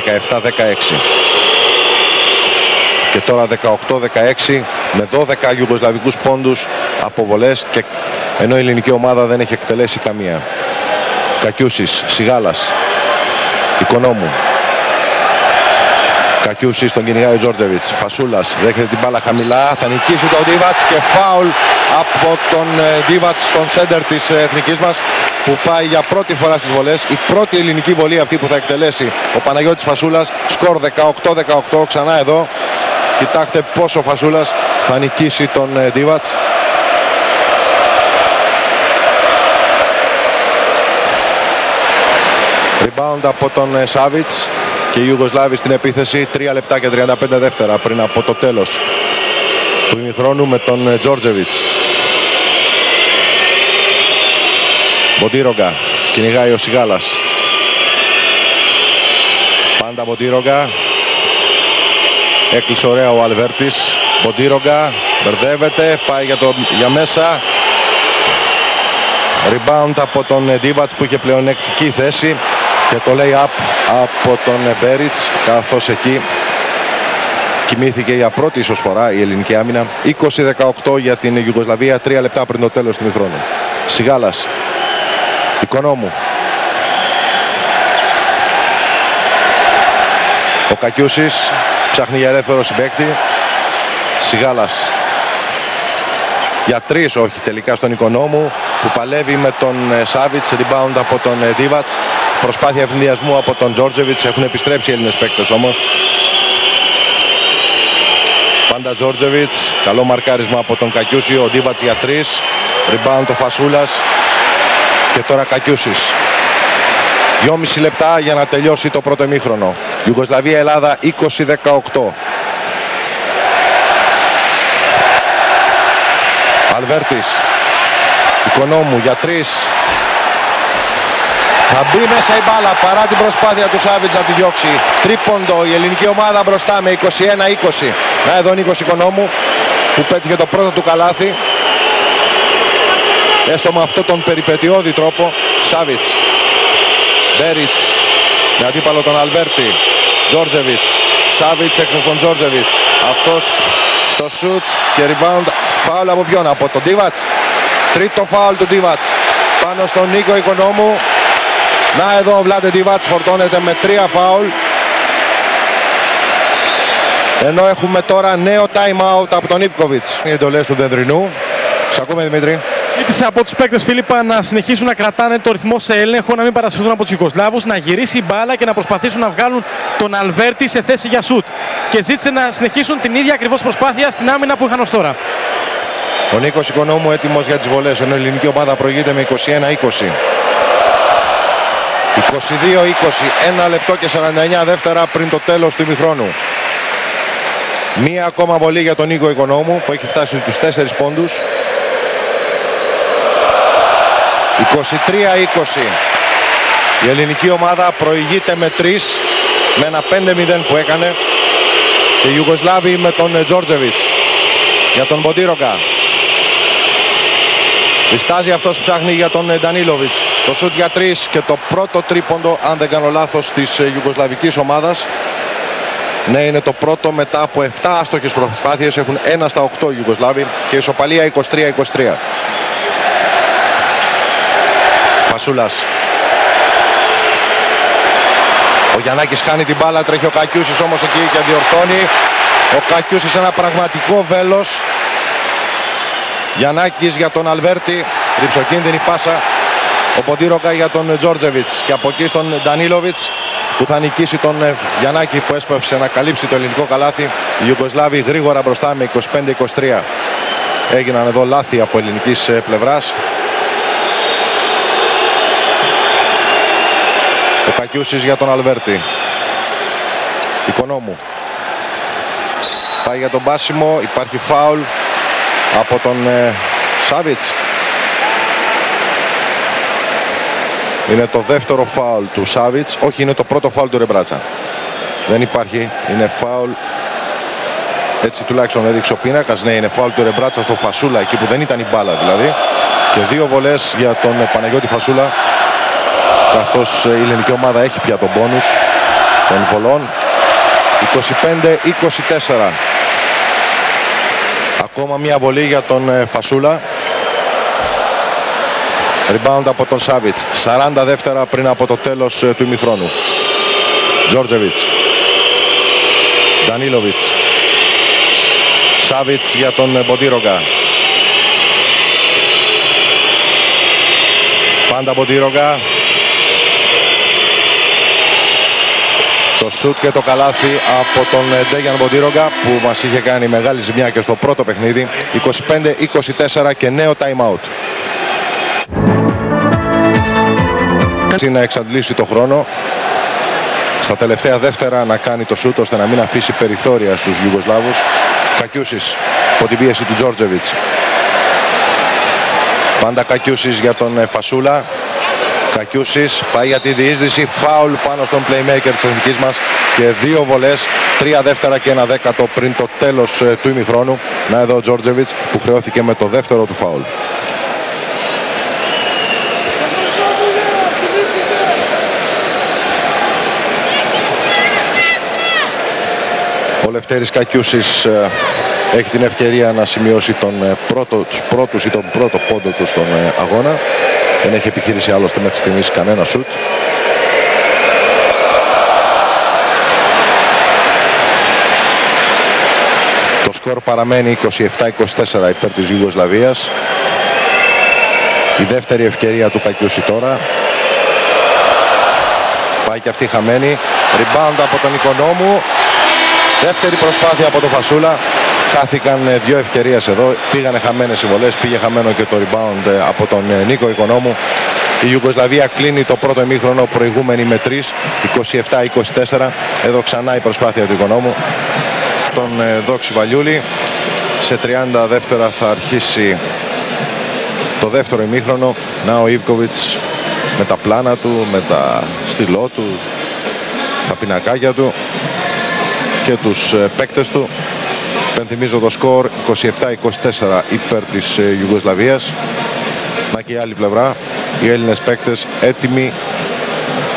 Και τώρα 18-16 με 12 ιουγκοσλαβικούς πόντους από βολές, και ενώ η ελληνική ομάδα δεν έχει εκτελέσει καμία. Κακιούσης, Σιγάλας, Οικονόμου. Κακιούσης, τον κυνηγάει ο Τζόρτζεβιτς. Φασούλας δέχεται την μπάλα χαμηλά. Θα νικήσει τον Ντίβατς και φάουλ από τον Ντίβατς, τον σέντερ της εθνικής μας, που πάει για πρώτη φορά στις βολές. Η πρώτη ελληνική βολή αυτή που θα εκτελέσει ο Παναγιώτης Φασούλας. Σκορ 18-18 ξανά εδώ. Κοιτάξτε πόσο ο Φασούλας θα νικήσει τον Ντίβατς. Rebound από τον Σάβιτς. Και οι Ιουγκοσλάβοι στην επίθεση. 3 λεπτά και 35 δεύτερα πριν από το τέλος του ημιχρόνου με τον Τζόρτζεβιτς. Μποντίρογκα, κυνηγάει ο Σιγάλας. Πάντα Μποντίρογκα. Έκλεισε ωραία ο Αλβέρτης. Μποντίρογκα, μπερδεύεται, πάει για μέσα. Rebound από τον Ντίβατς που είχε πλεονεκτική θέση. Και το lay-up από τον Μπέριτς, καθώς εκεί κοιμήθηκε για πρώτη ισοσφορά η ελληνική άμυνα. 20-18 για την Ιουγκοσλαβία, 3 λεπτά πριν το τέλος του ημιχρόνου. Σιγάλας, Οικονόμου. Ο Κακιούσης ψάχνει για ελεύθερο συμπαίκτη. Σιγάλας για 3, όχι τελικά στον Οικονόμου, που παλεύει με τον Σάβιτς. Rebound από τον Ντίβατς. Προσπάθεια ευνηδιασμού από τον Τζόρτζεβιτς. Έχουν επιστρέψει οι Έλληνες παίκτες όμως. Πάντα Τζόρτζεβιτς. Καλό μαρκάρισμα από τον Κακιούση. Ο Ντίβατς για 3. Rebound ο Φασούλας. Και τώρα Κακιούσης. 2,5 λεπτά για να τελειώσει το πρώτο ημίχρονο. Ιουγκοσλαβία-Ελλάδα 20-18. Αλβέρτης. Οικονόμου για 3. Θα μπει μέσα η μπάλα παρά την προσπάθεια του Σάβιτς να τη διώξει. Τρίποντο η ελληνική ομάδα μπροστά με 21-20. Να εδώ Νίκος Οικονόμου που πέτυχε το πρώτο του καλάθι. Έστω με αυτόν τον περιπετειώδη τρόπο. Σάβιτς. Μπέριτς με αντίπαλο τον Αλβέρτη. Τζόρτζεβιτς. Σάβιτς έξω στον Τζόρτζεβιτς. Αυτός στο σουτ και rebound. Φάουλ από ποιον? Από τον Ντίβατς. Τρίτο φάουλ του Ντίβατς πάνω στον Νίκο Οικονόμου. Να εδώ ο Βλάντε Ντίβατς φορτώνεται με 3 φάουλ. Ενώ έχουμε τώρα νέο time out από τον Ιβκοβιτς. Οι εντολές του Δεδρινού. Σ' ακούμε, Δημήτρη. Ζήτησε από τους παίκτες, Φίλιππα, να συνεχίσουν να κρατάνε το ρυθμό σε έλεγχο, να μην παρασυρθούν από τους Ιουγκοσλάβους, να γυρίσει η μπάλα και να προσπαθήσουν να βγάλουν τον Αλβέρτη σε θέση για σουτ. Και ζήτησε να συνεχίσουν την ίδια ακριβώς προσπάθεια στην άμυνα που είχαν ως τώρα. Ο Νίκος Οικονόμου έτοιμος για τις βολές, ενώ η ελληνική ομάδα προηγείται με 21-20. 22-20, 1 λεπτό και 49 δεύτερα πριν το τέλος του ημιχρόνου. Μία ακόμα βολή για τον Νίκο Οικονόμου που έχει φτάσει στους 4 πόντους. 23-20. Η ελληνική ομάδα προηγείται με 3 με ένα 5-0 που έκανε. Και οι Ιουγκοσλάβοι με τον Τζόρτζεβιτς για τον Μποντίρογκα. Διστάζει αυτός που ψάχνει για τον Ντανίλοβιτς. Το σούτ για 3 και το πρώτο τρίποντο, αν δεν κάνω λάθος, της Ιουγκοσλαβικής ομάδας. Ναι, είναι το πρώτο μετά από 7 άστοχες προσπάθειες. Έχουν 1 στα 8 οι Ιουγκοσλάβοι και ισοπαλία 23-23. Φασούλας. Ο Γιαννάκης χάνει την μπάλα, τρέχει ο Κακιούσης όμως εκεί και διορθώνει. Ο Κακιούσης ένα πραγματικό βέλος. Γιαννάκης για τον Αλβέρτη, ριψοκίνδυνη πάσα. Ο Ποντίρογκα για τον Τζόρτζεβιτς και από εκεί στον Ντανίλοβιτς που θα νικήσει τον Γιαννάκη που έσπευσε να καλύψει το ελληνικό καλάθι. Οι Ιουγκοσλάβοι γρήγορα μπροστά με 25-23. Έγιναν εδώ λάθη από ελληνικής πλευράς. Ο Κακιούσης για τον Αλβέρτη. Οικονόμου. Πάει για τον πάσιμο. Υπάρχει φάουλ από τον Σάβιτς. Είναι το δεύτερο φάουλ του Σάβιτς. Όχι, είναι το πρώτο φάουλ του Ρεμπράτσα. Δεν υπάρχει. Είναι φάουλ. Έτσι τουλάχιστον έδειξε ο πίνακας. Ναι, είναι φάουλ του Ρεμπράτσα στο Φασούλα, εκεί που δεν ήταν η μπάλα δηλαδή. Και 2 βολές για τον Παναγιώτη Φασούλα. Καθώς η ελληνική ομάδα έχει πια τον μπόνους των βολών. 25-24. Ακόμα μια βολή για τον Φασούλα. Rebound από τον Σάβιτς. 40 δεύτερα πριν από το τέλος του ημιχρόνου. Τζόρτζεβιτς. Ντανίλοβιτς. Σάβιτς για τον Μποντίρογκα. Πάντα Μποντίρογκα. Το σουτ και το καλάθι από τον Ντέγιαν Μποντίρογκα που μας είχε κάνει μεγάλη ζημιά και στο πρώτο παιχνίδι. 25-24 και νέο time out. Έτσι να εξαντλήσει το χρόνο. Στα τελευταία δεύτερα να κάνει το σουτ ώστε να μην αφήσει περιθώρια στους Ιουγκοσλάβους. Κακιούσης από την πίεση του Τζόρτζεβιτς. Πάντα Κακιούσης για τον Φασούλα. Κακιούσης πάει για τη διείσδυση, φάουλ πάνω στον playmaker της εθνικής μας και 2 βολές, 3 δεύτερα και 1 δέκατο πριν το τέλος του ημιχρόνου. Να εδώ ο Τζόρτζεβιτς που χρεώθηκε με το δεύτερο του φάουλ. Ο Λευτέρης Κακιούσης έχει την ευκαιρία να σημειώσει τον πρώτο πόντο του στον αγώνα. Δεν έχει επιχειρήσει άλλωστε μέχρι στιγμής κανένα σουτ. Το σκορ παραμένει 27-24 υπέρ της Ιουγκοσλαβίας. Η δεύτερη ευκαιρία του Κακιούση τώρα. Πάει και αυτή χαμένη. Rebound από τον Οικονόμου. Δεύτερη προσπάθεια από τον Φασούλα. Χάθηκαν 2 ευκαιρίες εδώ. Πήγανε χαμένες οι βολές. Πήγε χαμένο και το rebound από τον Νίκο Οικονόμου. Η Ιουγκοσλαβία κλείνει το πρώτο ημίχρονο προηγούμενη με 3. 27-24. Εδώ ξανά η προσπάθεια του Οικονόμου. Τον Δόξη Βαλιούλη. Σε 30 δεύτερα θα αρχίσει το δεύτερο ημίχρονο. Να ο Ιβκοβιτς με τα πλάνα του, με τα στυλό του, τα πινακάκια του και τους παίκτες του. Πενθυμίζω το σκορ 27-24 υπέρ της Ιουγκοσλαβίας. Να και η άλλη πλευρά, οι Έλληνες παίκτες έτοιμοι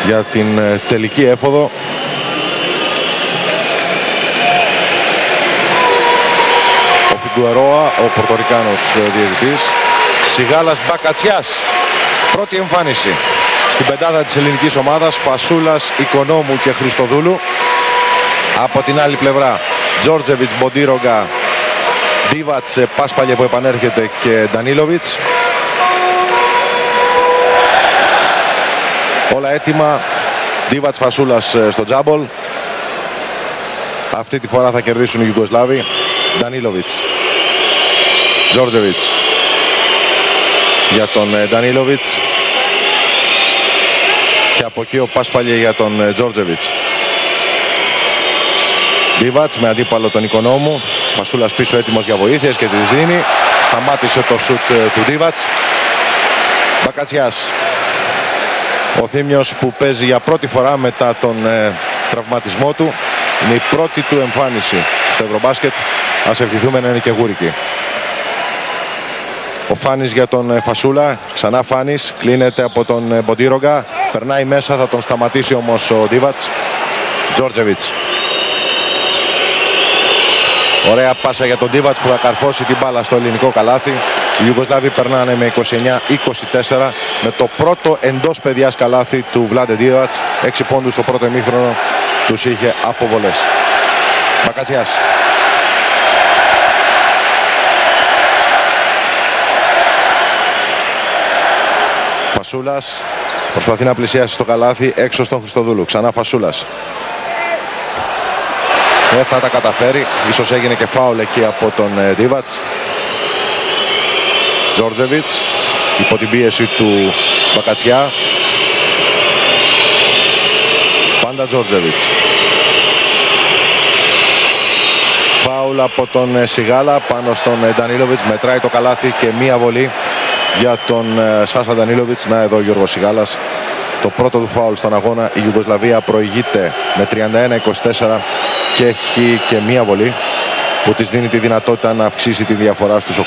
για την τελική έφοδο. Ο Φιγκουερόα, ο Πορτορικάνος διαιτητής. Σιγάλας Μπακατσιάς, πρώτη εμφάνιση στην πεντάδα της ελληνικής ομάδας. Φασούλας, Οικονόμου και Χριστοδούλου. Από την άλλη πλευρά Τζόρτζεβιτς, Μποντίρογκα, Ντίβατς, Πάσπαλιε που επανέρχεται και Ντανίλοβιτς. Όλα έτοιμα. Ντίβατς, Φασούλας στο τζάμπολ. Αυτή τη φορά θα κερδίσουν οι Ιουγκοσλάβοι. Ντανίλοβιτς, Τζόρτζεβιτς για τον Ντανίλοβιτς και από εκεί ο Πάσπαλιε για τον Τζόρτζεβιτς. Ντίβατς με αντίπαλο τον Οικονόμου. Φασούλας πίσω έτοιμος για βοήθειες και τη δίνει. Σταμάτησε το σουτ του Ντίβατς. Μπακατσιάς, ο Θήμιος που παίζει για πρώτη φορά μετά τον τραυματισμό του. Είναι η πρώτη του εμφάνιση στο Ευρωμπάσκετ. Ας ευχηθούμε να είναι και γούρικη. Ο Φάνης για τον Φασούλα. Ξανά Φάνης. Κλείνεται από τον Μποντίρογκα. Περνάει μέσα. Θα τον σταματήσει όμως ο Ντίβατς. Τζόρτζεβιτς. Ωραία πάσα για τον Ντίβατς που θα καρφώσει την μπάλα στο ελληνικό καλάθι. Οι Ιουγκοσλάβοι περνάνε με 29-24 με το πρώτο εντός παιδιάς καλάθι του Βλάντε Ντίβατς. 6 πόντους στο πρώτο ημίχρονο. Τους είχε από βολές. Μπακατσιάς. Φασούλας προσπαθεί να πλησιάσει στο καλάθι έξω στον Χριστοδούλου. Ξανά Φασούλας. Δεν θα τα καταφέρει. Ίσως έγινε και φάουλ εκεί από τον Ντίβατς. Τζόρτζεβιτς υπό την πίεση του Μπακατσιά. Πάντα Τζόρτζεβιτς. Φάουλ από τον Σιγάλα πάνω στον Ντανίλοβιτς. Μετράει το καλάθι και μία βολή για τον Σάσα Ντανίλοβιτς. Να εδώ ο Γιώργος Σιγάλας. Το πρώτο του φάουλ στον αγώνα. Η Ιουγκοσλαβία προηγείται με 31-24 και έχει και μία βολή που της δίνει τη δυνατότητα να αυξήσει τη διαφορά στους 8.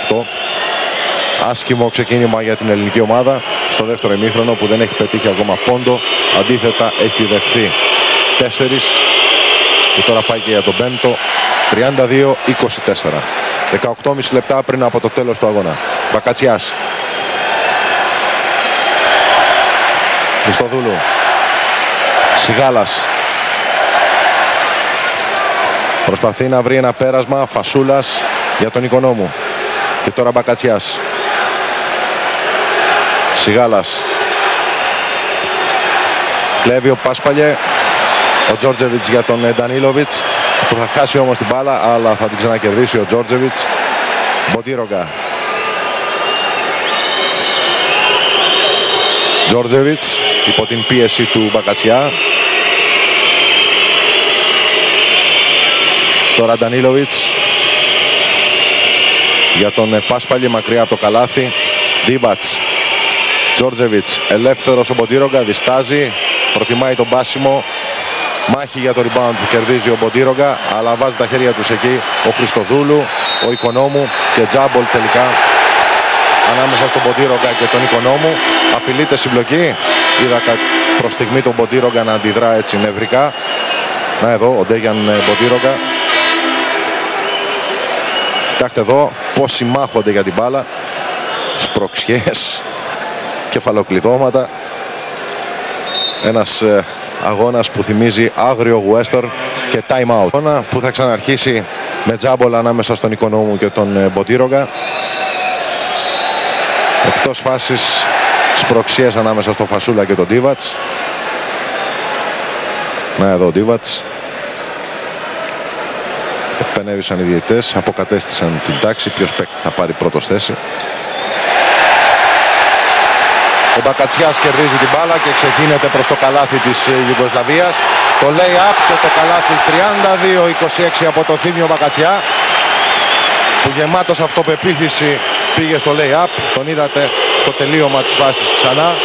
Άσχημο ξεκίνημα για την ελληνική ομάδα στο δεύτερο ημίχρονο που δεν έχει πετύχει ακόμα πόντο. Αντίθετα έχει δεχθεί 4 και τώρα πάει και για τον πέμπτο. 32-24. 18,5 λεπτά πριν από το τέλος του αγώνα. Μπακατσιάς. Χριστοδούλου. Σιγάλας. Προσπαθεί να βρει ένα πέρασμα. Φασούλας για τον Οικονόμου. Και τώρα Μπακατσιάς. Σιγάλας. Κλέβει ο Πάσπαλιε. Ο Τζόρτζεβιτς για τον Ντανίλοβιτς που θα χάσει όμως την μπάλα, αλλά θα την ξανακερδίσει ο Τζόρτζεβιτς. Μποντίρογκα. Τζόρτζεβιτς υπό την πίεση του Μπακατσιά. Τώρα Ντανίλοβιτς για τον Πάσπαλιε μακριά από το καλάθι. Ντίβατς. Τζόρτζεβιτς ελεύθερος ο Μποντίρογκα. Διστάζει. Προτιμάει τον πάσιμο. Μάχη για το rebound που κερδίζει ο Μποντίρογκα, αλλά βάζει τα χέρια τους εκεί ο Χριστοδούλου, ο Οικονόμου και τζάμπολ τελικά ανάμεσα στον Μποντίρογκα και τον Οικονόμου. Απειλείται συμπλοκή. Είδα προς στιγμή τον Μποντίρογκα να αντιδρά έτσι νευρικά. Να εδώ ο Ντέγιαν Μποντίρογκα. Κοιτάξτε εδώ πόσοι μάχονται για την μπάλα. Σπροξιές, κεφαλοκλειδώματα. Ένας αγώνας που θυμίζει άγριο western και time out. Αγώνα που θα ξαναρχίσει με τζάμπολ ανάμεσα στον Οικονόμου και τον Μποντίρογκα. Εκτός φάσης σπροξίες ανάμεσα στον Φασούλα και τον Ντίβατς. Να εδώ ο Ντίβατς. Επενέβησαν οι διαιτητές, αποκατέστησαν την τάξη. Ποιος παίκτης θα πάρει πρώτος θέση. Ο Μπακατσιάς κερδίζει την μπάλα και ξεκίνεται προς το καλάθι της Ιουγκοσλαβίας. Το lay-up και το καλάθι 32-26 από το Θήμιο Μπακατσιά, που γεμάτος αυτοπεποίθηση πήγε στο lay-up. Τον είδατε στο τελείωμα της φάσης ξανά.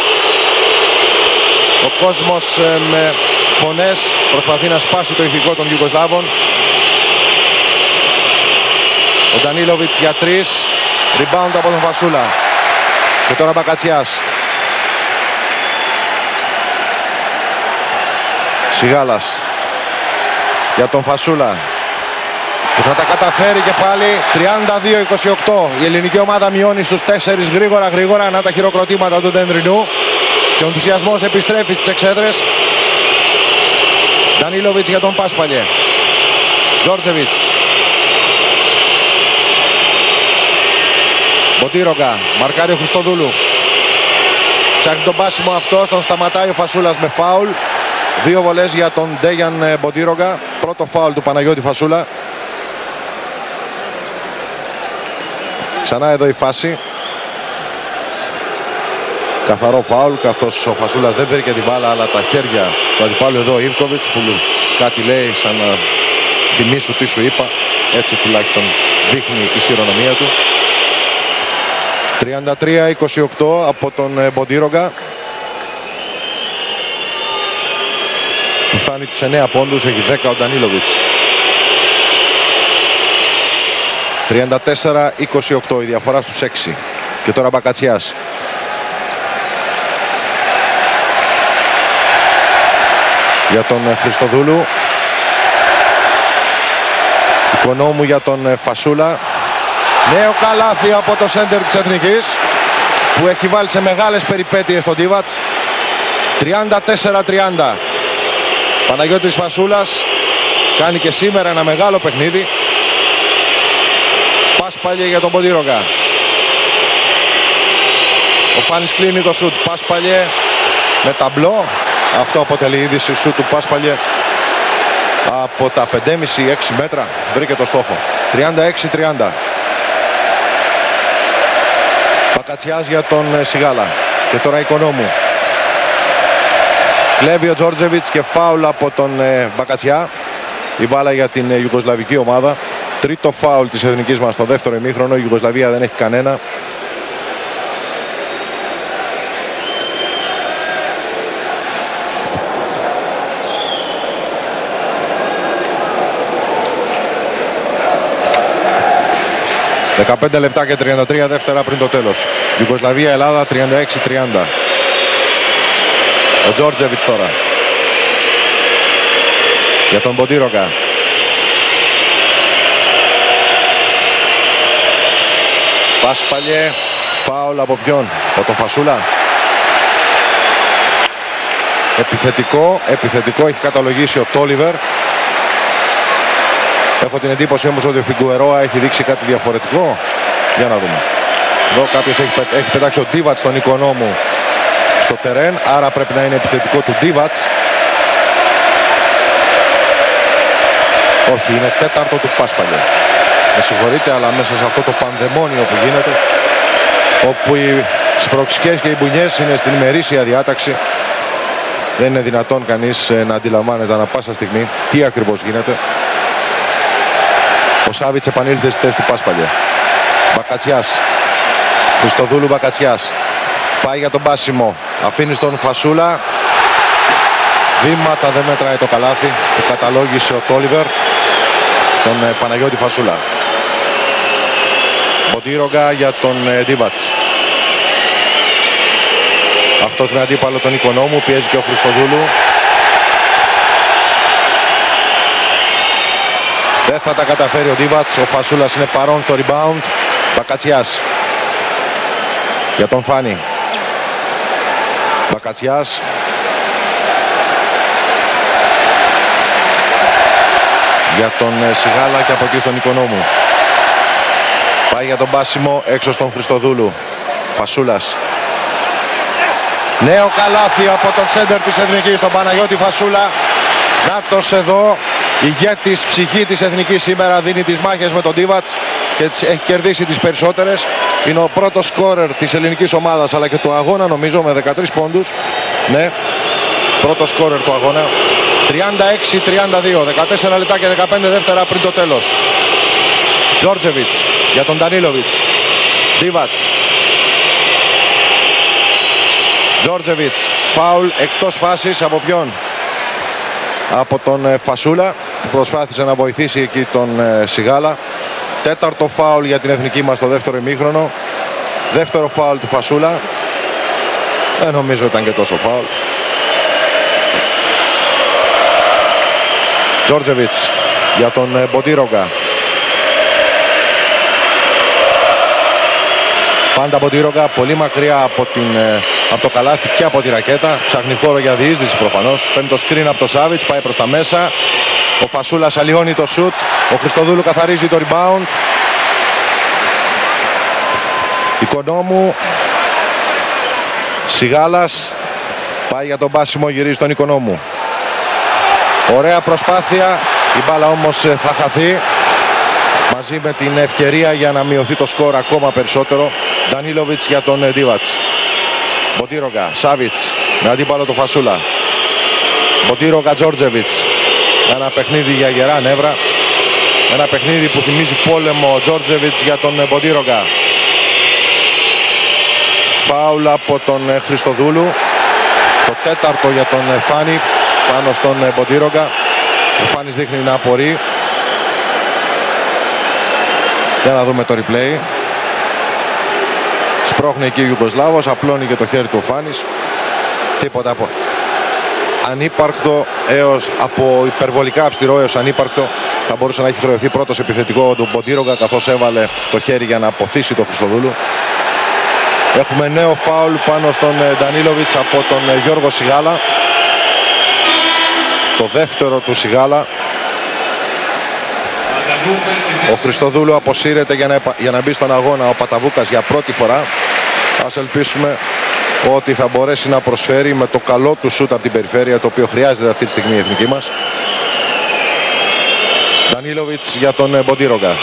Ο κόσμος με φωνές προσπαθεί να σπάσει το ηθικό των Ιουγκοσλάβων. Ο Ντανίλοβιτς για 3. Rebound από τον Φασούλα. Και τώρα Μπακατσιάς. Σιγάλας για τον Φασούλα που θα τα καταφέρει και πάλι. 32-28. Η ελληνική ομάδα μειώνει στους 4 γρήγορα. Να τα χειροκροτήματα του Δενδρινού και ο ενθουσιασμός επιστρέφει στις εξέδρες. Ντανίλοβιτς για τον Πάσπαλιε. Τζόρτζεβιτς. Μποντίρογκα, μαρκάρει ο Χριστοδούλου. Ψάχνει τον πάσιμο αυτό, τον σταματάει ο Φασούλας με φάουλ. 2 βολές για τον Ντέγιαν Μποντίρογκα. Πρώτο φάουλ του Παναγιώτη Φασούλα. Ξανά εδώ η φάση. Καθαρό φάουλ, καθώς ο Φασούλας δεν βρήκε την μπάλα, αλλά τα χέρια του αντιπάλου εδώ ο Ιβκοβιτς που κάτι λέει σαν να θυμίσου τι σου είπα. Έτσι τουλάχιστον δείχνει η χειρονομία του. 33-28 από τον Μποντίρογκα. Που φτάνει τους 9 πόντους, έχει 10 ο Ντανίλοβιτς. 34-28 η διαφορά στους 6. Και τώρα Μπακατσιάς. Για τον Χριστοδούλου. Οικονόμου για τον Φασούλα. Νέο καλάθι από το σέντερ της Εθνικής που έχει βάλει σε μεγάλες περιπέτειες τον Ντίβατς. 34-30. Παναγιώτης Φασούλας κάνει και σήμερα ένα μεγάλο παιχνίδι. Πάσπαλιε για τον Μποντίρογκα. Ο Φάνης κλείνει το σουτ. Πάσπαλιε με ταμπλό. Αυτό αποτελεί είδηση σουτ του Πάσπαλιε από τα 5,5-6 μέτρα. Βρήκε το στόχο. 36-30. Μπακατσιάς για τον Σιγάλα. Και τώρα Οικονόμου. Κλέβει ο Τζόρτζεβιτς και φάουλ από τον Μπακατσιά. Η μπάλα για την Ιουγκοσλαβική ομάδα. Τρίτο φάουλ της εθνικής μας στο δεύτερο ημίχρονο. Η Ιουγκοσλαβία δεν έχει κανένα. «15 λεπτά και 33 δεύτερα πριν το τέλος». Ιουγκοσλαβία-Ελλάδα 36-30. Ο Τζόρτζεβιτς τώρα. Για τον Μποντίρογκα. Πάσπαλιε. Φάουλ από ποιον? Από τον Φασούλα. Επιθετικό έχει καταλογίσει ο Τόλιβερ. Έχω την εντύπωση όμως ότι ο Φιγκουερόα έχει δείξει κάτι διαφορετικό. Για να δούμε. Εδώ κάποιος έχει πετάξει ο Ντίβατς τον Οικονόμου στο τερέν. Άρα πρέπει να είναι επιθετικό του Ντίβατς. Όχι, είναι τέταρτο του Πάσπαλιε. Με συγχωρείτε, αλλά μέσα σε αυτό το πανδαιμόνιο που γίνεται, όπου οι σπροξικές και οι μπουνιές είναι στην ημερήσια διάταξη, δεν είναι δυνατόν κανείς να αντιλαμβάνεται ανά πάσα στιγμή τι ακριβώς γίνεται. Ο Σάβιτς επανήλθε στη θέση του Πάσπαλιε. Μπακατσιάς. Χριστοδούλου Μπακατσιάς. Πάει για τον πάσιμο. Αφήνει στον Φασούλα. Βήματα δεν μετράει το καλάθι που καταλόγησε ο Τόλιβερ στον Παναγιώτη Φασούλα. Μποντίρογκα για τον Ντίβατς. Αυτός με αντίπαλο τον Οικονόμου. Πιέζει και ο Χριστοδούλου. Δεν θα τα καταφέρει ο Ντίβατς. Ο Φασούλας είναι παρόν στο rebound. Μπακατσιάς. Για τον Φάνη. Μπακατσιάς. Για τον Σιγάλα και από εκεί στον Οικονόμου. Πάει για τον πάσιμο έξω στον Χριστοδούλου. Φασούλας. Νέο καλάθι από τον σέντερ της Εθνικής, τον Παναγιώτη Φασούλα. Νάτος εδώ, ηγέτης ψυχή της Εθνικής σήμερα, δίνει τις μάχες με τον Ντίβατς και έχει κερδίσει τις περισσότερες. Είναι ο πρώτος σκόρερ της ελληνικής ομάδας αλλά και του αγώνα, νομίζω, με 13 πόντους. Ναι, πρώτος σκόρερ του αγώνα. 36-32, 14 λεπτά και 15 δεύτερα πριν το τέλος. Τζόρτζεβιτς για τον Ντανίλοβιτς. Ντίβατς. Τζόρτζεβιτς. Φάουλ εκτός φάσης από ποιον? Από τον Φασούλα που προσπάθησε να βοηθήσει εκεί τον Σιγάλα. Τέταρτο φάουλ για την εθνική μας στο δεύτερο ημίχρονο. Δεύτερο φάουλ του Φασούλα. Δεν νομίζω ήταν και τόσο φάουλ. Τζόρτζεβιτς για τον Μποντίρογκα. Πάντα Μποντίρογκα πολύ μακριά από το καλάθι και από τη ρακέτα. Ψάχνει χώρο για διείσδυση προφανώς. Παίρνει το screen από το Σάβιτς, πάει προς τα μέσα. Ο Φασούλας αλλοιώνει το shoot. Ο Χριστοδούλου καθαρίζει το rebound. Οικονόμου. Σιγάλας. Πάει για τον πάσιμο, γυρίζει τον Οικονόμου. Ωραία προσπάθεια. Η μπάλα όμως θα χαθεί. Μαζί με την ευκαιρία για να μειωθεί το σκορ ακόμα περισσότερο. Ντανίλοβιτς για τον Ντίβατς. Μποντίρογκα, Σάβιτς με αντίπαλο το Φασούλα. Μποντίρογκα, Τζόρτζεβιτς. Ένα παιχνίδι για γερά νεύρα. Ένα παιχνίδι που θυμίζει πόλεμο. Τζόρτζεβιτς για τον Μποντίρογκα. Φάουλ από τον Χριστοδούλου. Το τέταρτο για τον Φάνη πάνω στον Μποντίρογκα. Ο Φάνης δείχνει να απορεί. Για να δούμε το replay. Σπρώχνει εκεί ο Ιουγκοσλάβος, απλώνει και το χέρι του ο Φάνης. Τίποτα από ανύπαρκτο έως από υπερβολικά αυστηρό έως ανύπαρκτο. Θα μπορούσε να έχει χρεωθεί πρώτος επιθετικό του Μποντίρογκα, καθώς έβαλε το χέρι για να αποθήσει τον Χριστοδούλου. Έχουμε νέο φάουλ πάνω στον Ντανίλοβιτς από τον Γιώργο Σιγάλα. Το δεύτερο του Σιγάλα. Ο Χριστοδούλου αποσύρεται για να μπει στον αγώνα ο Παταβούκας για πρώτη φορά. Ας ελπίσουμε ότι θα μπορέσει να προσφέρει με το καλό του σούτ από την περιφέρεια, το οποίο χρειάζεται αυτή τη στιγμή η εθνική μας. Ντανίλοβιτς για τον Μποντίρογκα,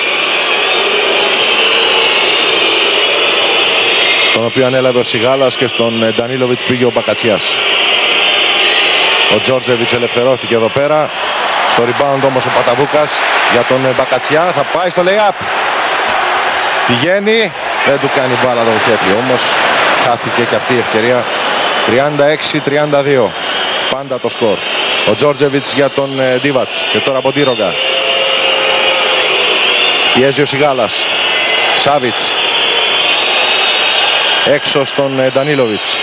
τον οποίο ανέλαβε ο Σιγάλας, και στον Ντανίλοβιτς πήγε ο Μπακατσιάς. Ο Τζόρτζεβιτς ελευθερώθηκε εδώ πέρα. Στο rebound όμως ο Παταβούκας για τον Μπακατσιά. Θα πάει στο lay-up. Πηγαίνει. Δεν του κάνει μπάλα το χέφι όμως. Χάθηκε και αυτή η ευκαιρία. 36-32. Πάντα το σκορ. Ο Τζόρτζεβιτς για τον Ντίβατς. Και τώρα Μποντίρογκα. Πιέζει ο Σιγάλας. Σάβιτς. Έξω στον Ντανίλοβιτς.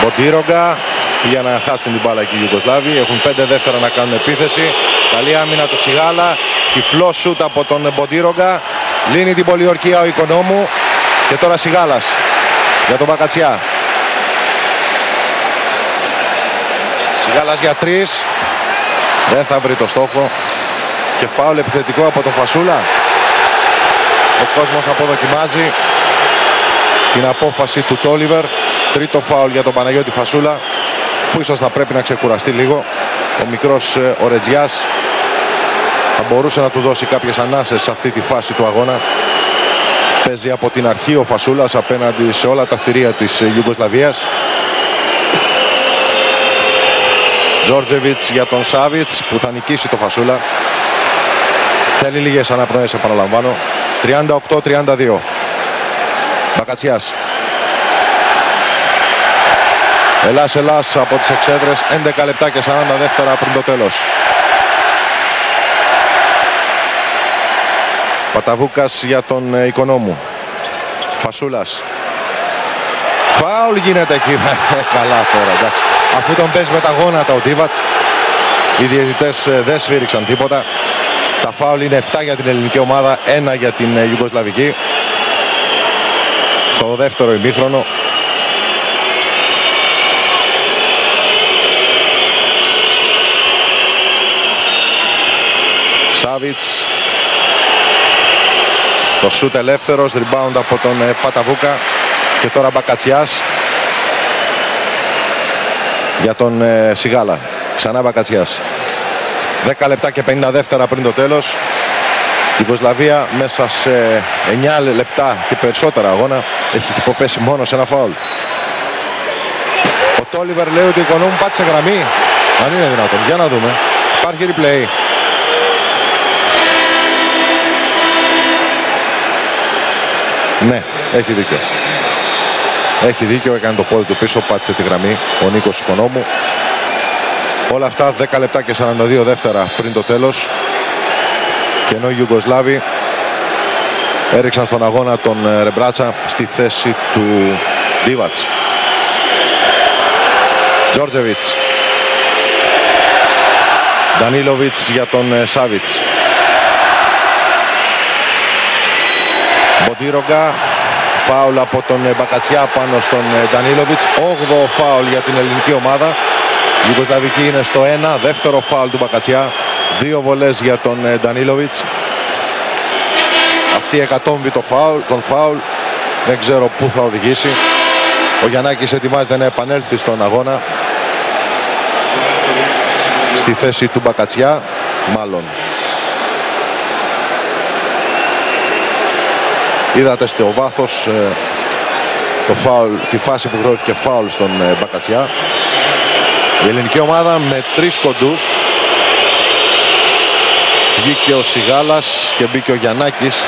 Μποντίρογκα για να χάσουν την μπάλα εκεί οι Ιουγκοσλάβοι. Έχουν 5 δεύτερα να κάνουν επίθεση. Καλή άμυνα του Σιγάλα. Τυφλό σούτ από τον Μποντίρογκα. Λύνει την πολιορκία ο Οικονόμου. Και τώρα Σιγάλας για τον Μπακατσιά. Σιγάλας για 3. Δεν θα βρει το στόχο. Και φάουλ επιθετικό από τον Φασούλα. Ο κόσμος αποδοκιμάζει την απόφαση του Τόλιβερ. Τρίτο φάουλ για τον Παναγιώτη Φασούλα, που ίσως θα πρέπει να ξεκουραστεί λίγο. Ο μικρός Ορετζιάς θα μπορούσε να του δώσει κάποιες ανάσες σε αυτή τη φάση του αγώνα. Παίζει από την αρχή ο Φασούλας απέναντι σε όλα τα θηρία της Ιουγκοσλαβίας. Τζόρτζεβιτς για τον Σάβιτς, που θα νικήσει το Φασούλα. Θέλει λίγες αναπνοές, επαναλαμβάνω. 38-32. Μπακατσιάς. Ελλάς από τις εξέδρες. 11 λεπτά και 40 δεύτερα πριν το τέλος. Παταβούκας για τον Οικονόμου. Φασούλας. Φάουλ γίνεται εκεί. Καλά τώρα, εντάξει. Αφού τον παίζει με τα γόνατα ο Ντίβατς, οι διαιτητές δεν σφύριξαν τίποτα. Τα φάουλ είναι 7 για την ελληνική ομάδα, 1 για την Ιουγκοσλαβική. Στο δεύτερο ημίχρονο. Σάβιτς. Το σούτ ελεύθερος, rebound από τον Παταβούκα. Και τώρα Μπακατσιάς για τον Σιγάλα. Ξανά Μπακατσιάς. 10 λεπτά και 50 δεύτερα πριν το τέλος. Η Ιουγκοσλαβία μέσα σε 9 λεπτά και περισσότερα αγώνα έχει υποπέσει μόνο σε ένα φάουλ. Ο Τόλιβερ λέει ότι ο Οικονόμου πάτησε γραμμή. Αν είναι δυνατόν. Για να δούμε. Υπάρχει replay. Ναι, έχει δίκιο. Έχει δίκιο, έκανε το πόδι του πίσω, πάτησε τη γραμμή ο Νίκος Οικονόμου. Όλα αυτά 10 λεπτά και 42 δεύτερα πριν το τέλος. Και ενώ οι Ιουγκοσλάβοι έριξαν στον αγώνα τον Ρεμπράτσα στη θέση του Ντίβατς. Τζόρτζεβιτς. Ντανίλοβιτς για τον Σάβιτς. Μποντίρογκα. Φάουλ από τον Μπακατσιά πάνω στον Ντανίλοβιτς. 8ο φάουλ για την ελληνική ομάδα. Η Ιουγκοσλαβική είναι στο 1. Δεύτερο φάουλ του Μπακατσιά. 2 βολές για τον Ντανίλοβιτς. αυτή η εκατόμβη τον φάουλ. Δεν ξέρω πού θα οδηγήσει. Ο Γιαννάκης ετοιμάζεται να επανέλθει στον αγώνα. Στη θέση του Μπακατσιά, μάλλον. Είδατε στο βάθος τη φάση που γρώθηκε φάουλ στον Μπακατσιά. Η ελληνική ομάδα με 3 κοντούς. Βγήκε ο Σιγάλας και μπήκε ο Γιαννάκης.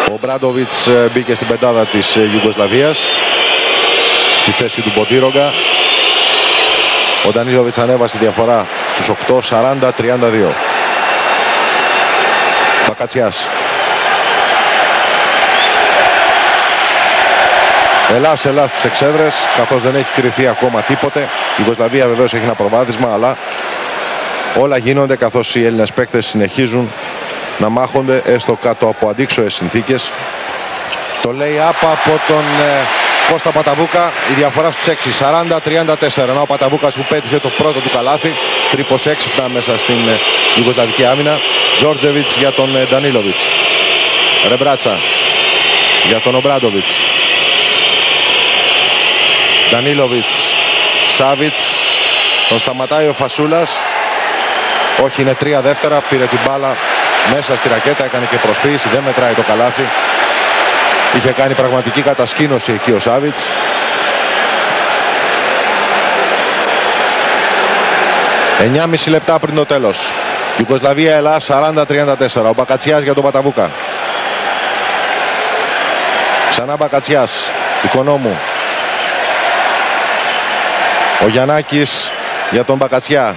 Ο Μπράντοβιτς μπήκε στην πεντάδα της Ιουγκοσλαβίας στη θέση του Μποντίρογκα. Ο Ντανίλοβιτς ανέβασε τη διαφορά στους 8, 40-32. Μπακατσιάς. Ελλάς στις εξέδρες, καθώς δεν έχει κριθεί ακόμα τίποτε. Η Ιουγκοσλαβία βεβαίως έχει ένα προβάδισμα, αλλά όλα γίνονται καθώς οι Έλληνες παίκτες συνεχίζουν να μάχονται έστω κάτω από αντίξωες συνθήκες. Το lay-up από τον Κώστα Παταβούκα, η διαφορά στους 6, 40-34. Ενώ ο Παταβούκας που πέτυχε το πρώτο του καλάθι, τρίπος έξυπνα μέσα στην Ιουγκοσλαβική άμυνα. Τζόρτζεβιτς για τον Ντανίλοβιτς. Ρεμπράτσα για τον Ομπράντοβιτς. Ντανίλοβιτς, Σάβιτς, τον σταματάει ο Φασούλας. Όχι, είναι 3 δεύτερα, πήρε την μπάλα μέσα στη ρακέτα, έκανε και προσποίηση, δεν μετράει το καλάθι. Είχε κάνει πραγματική κατασκήνωση εκεί ο Σάβιτς. «9,5 λεπτά πριν το τέλος. Ιουγκοσλαβία Ελλάς 40-34. Ο Μπακατσιάς για τον Παταβούκα. Ξανά Μπακατσιάς, Οικονόμου. Ο Γιαννάκης για τον Μπακατσιά.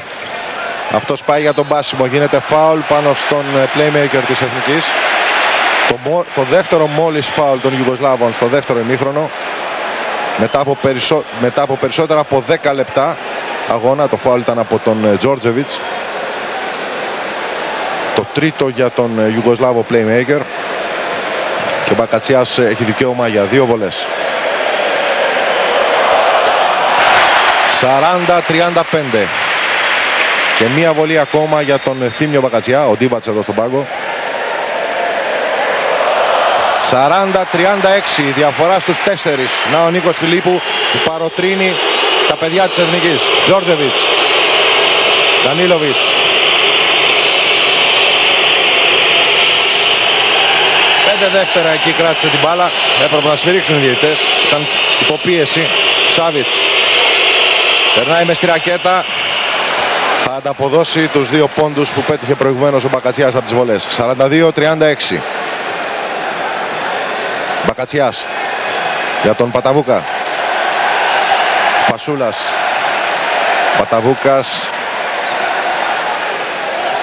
Αυτός πάει για τον πάσιμο. Γίνεται φάουλ πάνω στον playmaker της Εθνικής. Το δεύτερο μόλις φάουλ των Ιουγκοσλάβων στο δεύτερο ημίχρονο. Μετά από περισσότερα από 10 λεπτά αγώνα. Το φάουλ ήταν από τον Τζόρτζεβιτς. Το τρίτο για τον Ιουγκοσλάβο playmaker. Και ο Μπακατσιάς έχει δικαίωμα για 2 βολές. 40-35. Και μία βολή ακόμα για τον Θήμιο Μπακατσιά. Ο Ντίβατς εδώ στον πάγκο. 40-36. Η διαφορά στους 4. Να ο Νίκος Φιλίππου που παροτρύνει τα παιδιά της Εθνικής. Τζόρτζεβιτς. Ντανίλοβιτς. Δεύτερα εκεί κράτησε την μπάλα. Έπρεπε να σφυρίξουν οι διαιτητές. Ήταν υποπίεση. Σάβιτς. Περνάει μες στη ρακέτα. Θα ανταποδώσει τους 2 πόντους που πέτυχε προηγουμένως ο Μπακατσιάς από τις βολές. 42-36. Μπακατσιάς για τον Παταβούκα. Φασούλας. Παταβούκας.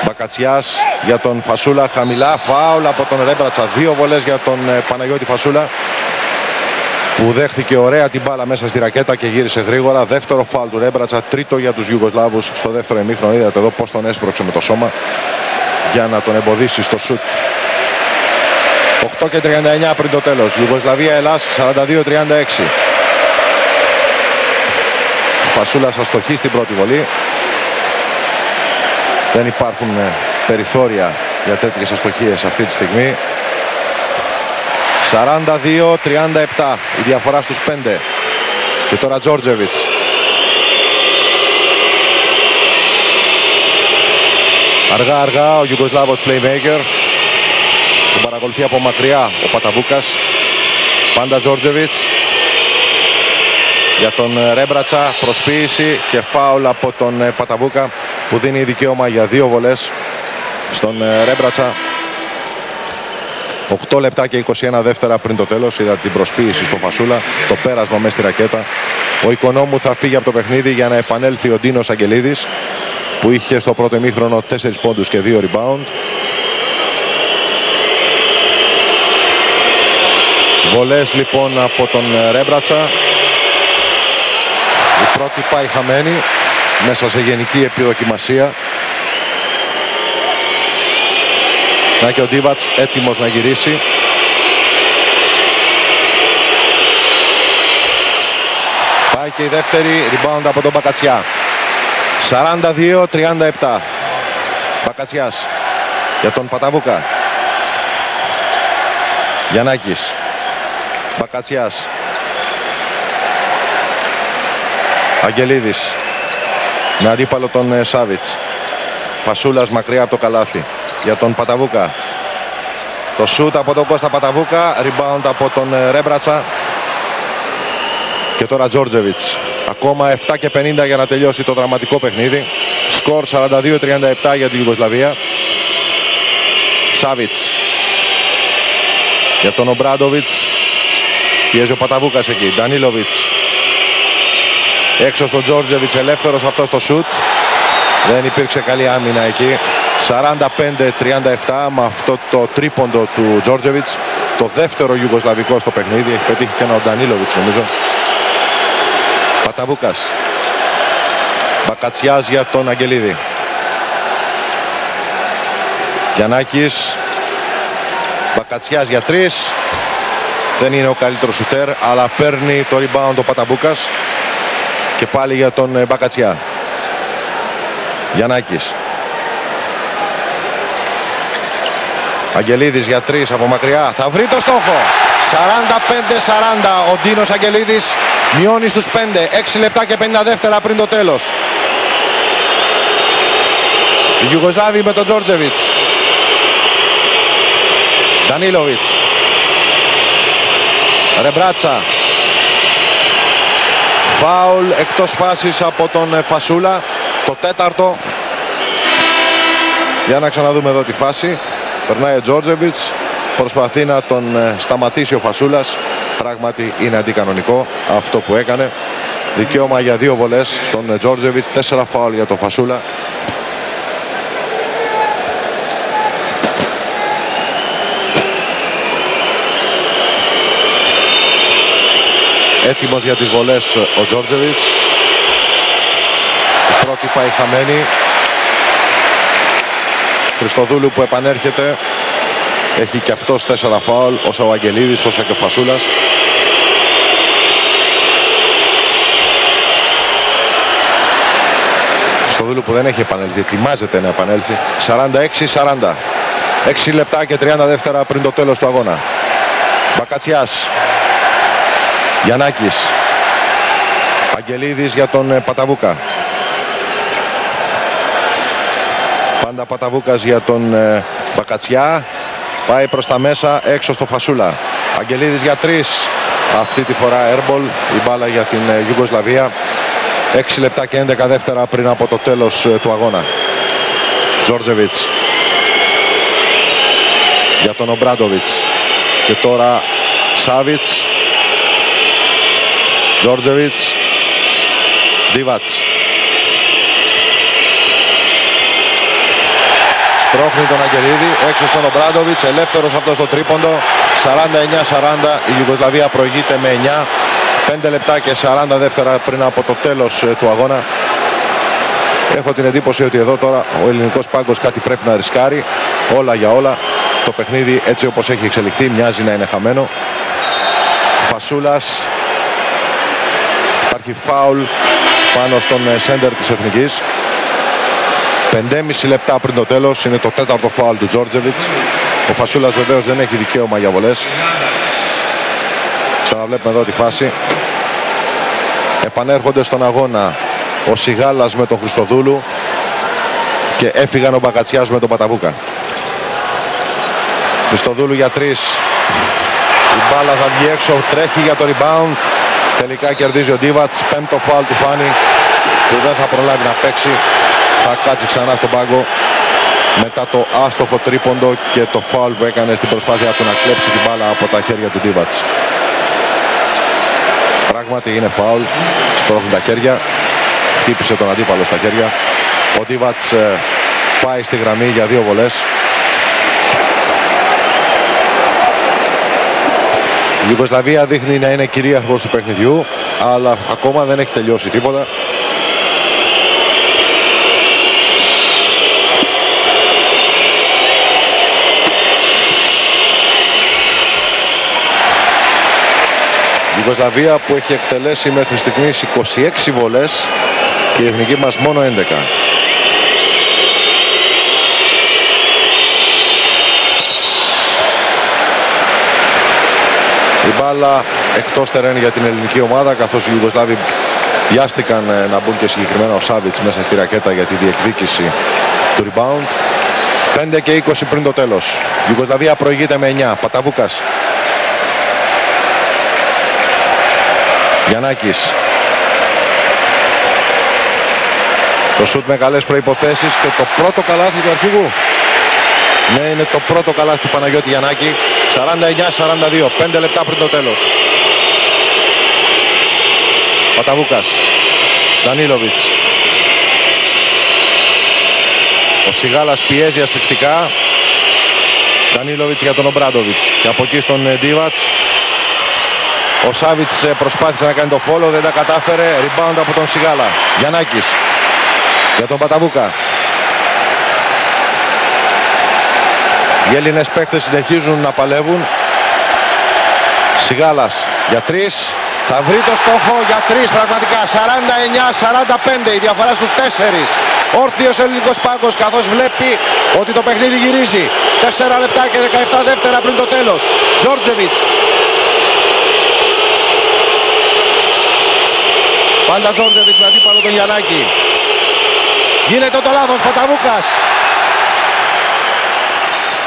Μπακατσιάς για τον Φασούλα. Χαμηλά. Φάουλ από τον Ρέμπρατσα. 2 βολές για τον Παναγιώτη Φασούλα, που δέχθηκε ωραία την μπάλα μέσα στη ρακέτα και γύρισε γρήγορα. Δεύτερο φάουλ του Ρέμπρατσα. Τρίτο για τους Ιουγκοσλάβους στο δεύτερο ημίχρονο. Είδατε εδώ πώς τον έσπρωξε με το σώμα για να τον εμποδίσει στο σουτ. 8:39 πριν το τέλος. Ιουγκοσλαβία Ελλάς 42-36. Ο Φασούλας αστοχεί στην πρώτη βολή. Δεν υπάρχουν περιθώρια για τέτοιες αστοχίες αυτή τη στιγμή. 42-37. Η διαφορά στους 5. Και τώρα Τζόρτζεβιτς. Αργά ο Ιουγκοσλάβος playmaker. Τον παρακολουθεί από μακριά ο Παταβούκας. Πάντα Τζόρτζεβιτς. Για τον Ρέμπρατσα προσποίηση και φάουλ από τον Παταβούκα, που δίνει δικαίωμα για 2 βολές στον Ρέμπρατσα. 8 λεπτά και 21 δεύτερα πριν το τέλος. Είδα την προσποίηση στο Φασούλα, το πέρασμα μέσα στη ρακέτα. Ο Οικονόμου θα φύγει από το παιχνίδι για να επανέλθει ο Ντίνος Αγγελίδης, που είχε στο πρώτο ημίχρονο 4 πόντους και 2 rebound. Βολές λοιπόν από τον Ρέμπρατσα. Η πρώτη πάει χαμένη μέσα σε γενική επιδοκιμασία. Να και ο Ντίβατς έτοιμος να γυρίσει. Πάει και η δεύτερη, rebound από τον Μπακατσιά. 42-37. Μπακατσιάς για τον Παταβούκα. Γιαννάκης. Μπακατσιάς. Αγγελίδης με αντίπαλο τον Σάβιτς. Φασούλας μακριά από το καλάθι για τον Παταβούκα. Το σούτ από τον Κώστα Παταβούκα. Rebound από τον Ρέμπρατσα. Και τώρα Τζόρτζεβιτς. Ακόμα 7 και 50 για να τελειώσει το δραματικό παιχνίδι. Σκορ 42-37 για την Ιουγκοσλαβία. Σάβιτς για τον Ομπράντοβιτς. Πιέζει ο Παταβούκας εκεί. Ντανίλοβιτς. Έξω στον Τζόρτζεβιτς, ελεύθερος αυτό στο σούτ. Δεν υπήρξε καλή άμυνα εκεί. 45-37 με αυτό το τρίποντο του Τζόρτζεβιτς. Το δεύτερο Ιουγκοσλαβικό στο παιχνίδι. Έχει πετύχει και ένα ο Ντανίλοβιτς νομίζω. Παταβούκας. Μπακατσιάς για τον Αγγελίδη. Γιαννάκης. Μπακατσιάς για 3. Δεν είναι ο καλύτερος σουτέρ, αλλά παίρνει το rebound ο Παταβούκας. Και πάλι για τον Μπακατσιά. Γιαννάκης. Αγγελίδης για 3 από μακριά. Θα βρει το στόχο. 45-40. Ο Ντίνος Αγγελίδης μειώνει στους 5. 6 λεπτά και 50 δεύτερα πριν το τέλος. Οι Ιουγκοσλάβοι με τον Τζόρτζεβιτς. Ντανίλοβιτς. Ρεμπράτσα. Φάουλ εκτός φάσης από τον Φασούλα. Το τέταρτο. Για να ξαναδούμε εδώ τη φάση. Περνάει ο Τζόρτζεβιτς. Προσπαθεί να τον σταματήσει ο Φασούλας. Πράγματι είναι αντικανονικό αυτό που έκανε. Δικαίωμα για 2 βολές στον Τζόρτζεβιτς. 4 φάουλ για τον Φασούλα. Έτοιμος για τις βολές ο Τζόρτζεβιτς. Η πρώτη πάει χαμένη. Χριστοδούλου που επανέρχεται. Έχει και αυτός 4 φάουλ, όσο ο Αγγελίδης, όσο και ο Φασούλας. Χριστοδούλου που δεν έχει επανέλθει, ετοιμάζεται να επανέλθει. 46-40. 6 λεπτά και 30 δεύτερα πριν το τέλος του αγώνα. Μπακατσιάς. Γιαννάκης. Αγγελίδης για τον Παταβούκα. Πάντα Παταβούκας για τον Μπακατσιά. Πάει προς τα μέσα, έξω στο Φασούλα. Αγγελίδης για 3. Αυτή τη φορά airball. Η μπάλα για την Ιουγκοσλαβία. 6 λεπτά και 11 δεύτερα πριν από το τέλος του αγώνα. Τζόρτζεβιτς. Για τον Ομπράντοβιτς. Και τώρα Σάβιτς. Τζόρτζεβιτς. Ντίβατς. Σπρώχνει τον Αγγελίδη έξω στον Ομπράντοβιτς. Ελεύθερος αυτό στο τρίποντο. 49-40. Η Ιουγκοσλαβία προηγείται με 9. 5 λεπτά και 40 δεύτερα πριν από το τέλος του αγώνα. Έχω την εντύπωση ότι εδώ τώρα ο ελληνικός πάγκος κάτι πρέπει να ρισκάρει. Όλα για όλα. Το παιχνίδι έτσι όπως έχει εξελιχθεί μοιάζει να είναι χαμένο. Φασούλας. Υπάρχει φάουλ πάνω στον σέντερ της Εθνικής. 5,5 λεπτά πριν το τέλος. Είναι το τέταρτο φάουλ του Τζόρτζεβιτς. Ο Φασούλας βεβαίως δεν έχει δικαίωμα για βολές. Ξαναβλέπουμε εδώ τη φάση. Επανέρχονται στον αγώνα ο Σιγάλας με τον Χριστοδούλου και έφυγαν ο Μπακατσιάς με τον Παταβούκα. Χριστοδούλου για 3. Η μπάλα θα βγει έξω, τρέχει για το rebound. Τελικά κερδίζει ο Ντίβατς. 5ο φάουλ του Φάνη που δεν θα προλάβει να παίξει. Θα κάτσει ξανά στον πάγκο μετά το άστοχο τρίποντο και το φάουλ που έκανε στην προσπάθεια του να κλέψει την μπάλα από τα χέρια του Ντίβατς. Πράγματι είναι φάουλ. Σπρώχνει τα χέρια. Χτύπησε τον αντίπαλο στα χέρια. Ο Ντίβατς πάει στη γραμμή για 2 βολές. Η Ιουγκοσλαβία δείχνει να είναι κυρίαρχος του παιχνιδιού, αλλά ακόμα δεν έχει τελειώσει τίποτα. Η Ιουγκοσλαβία που έχει εκτελέσει μέχρι στιγμής 26 βολές και η εθνική μας μόνο 11. μπάλα εκτός τερέν για την ελληνική ομάδα, καθώς οι Ιουγκοσλάβοι βιάστηκαν να μπουν και συγκεκριμένα ο Σάβιτς μέσα στη ρακέτα για τη διεκδίκηση του rebound. 5 και 20 πριν το τέλος. Η Ιουγκοσλαβία προηγείται με 9. Παταβούκας. Γιαννάκης. Το σουτ με καλές προϋποθέσεις και το πρώτο καλάθι του αρχηγού. Ναι, είναι το πρώτο καλάθι του Παναγιώτη Γιαννάκη. 49-42. 5 λεπτά πριν το τέλος. Παταβούκας. Ντανίλοβιτς. Ο Σιγάλας πιέζει ασφυκτικά. Ντανίλοβιτς για τον Ομπράντοβιτς. Και από εκεί στον Ντίβατς. Ο Σάβιτς προσπάθησε να κάνει το follow, δεν τα κατάφερε. Rebound από τον Σιγάλα. Γιαννάκης για τον Παταβούκα. Οι Έλληνες παίκτες συνεχίζουν να παλεύουν. Σιγάλας για 3. Θα βρει το στόχο για 3 πραγματικά. 49-45 η διαφορά στους 4. Όρθιος ελληνικός πάγκος καθώς βλέπει ότι το παιχνίδι γυρίζει. 4 λεπτά και 17 δεύτερα πριν το τέλος. Τζόρτζεβιτς. Πάντα Τζόρτζεβιτς με αντίπαλο τον Γιαννάκη. Γίνεται το λάθος. Παταβούκας.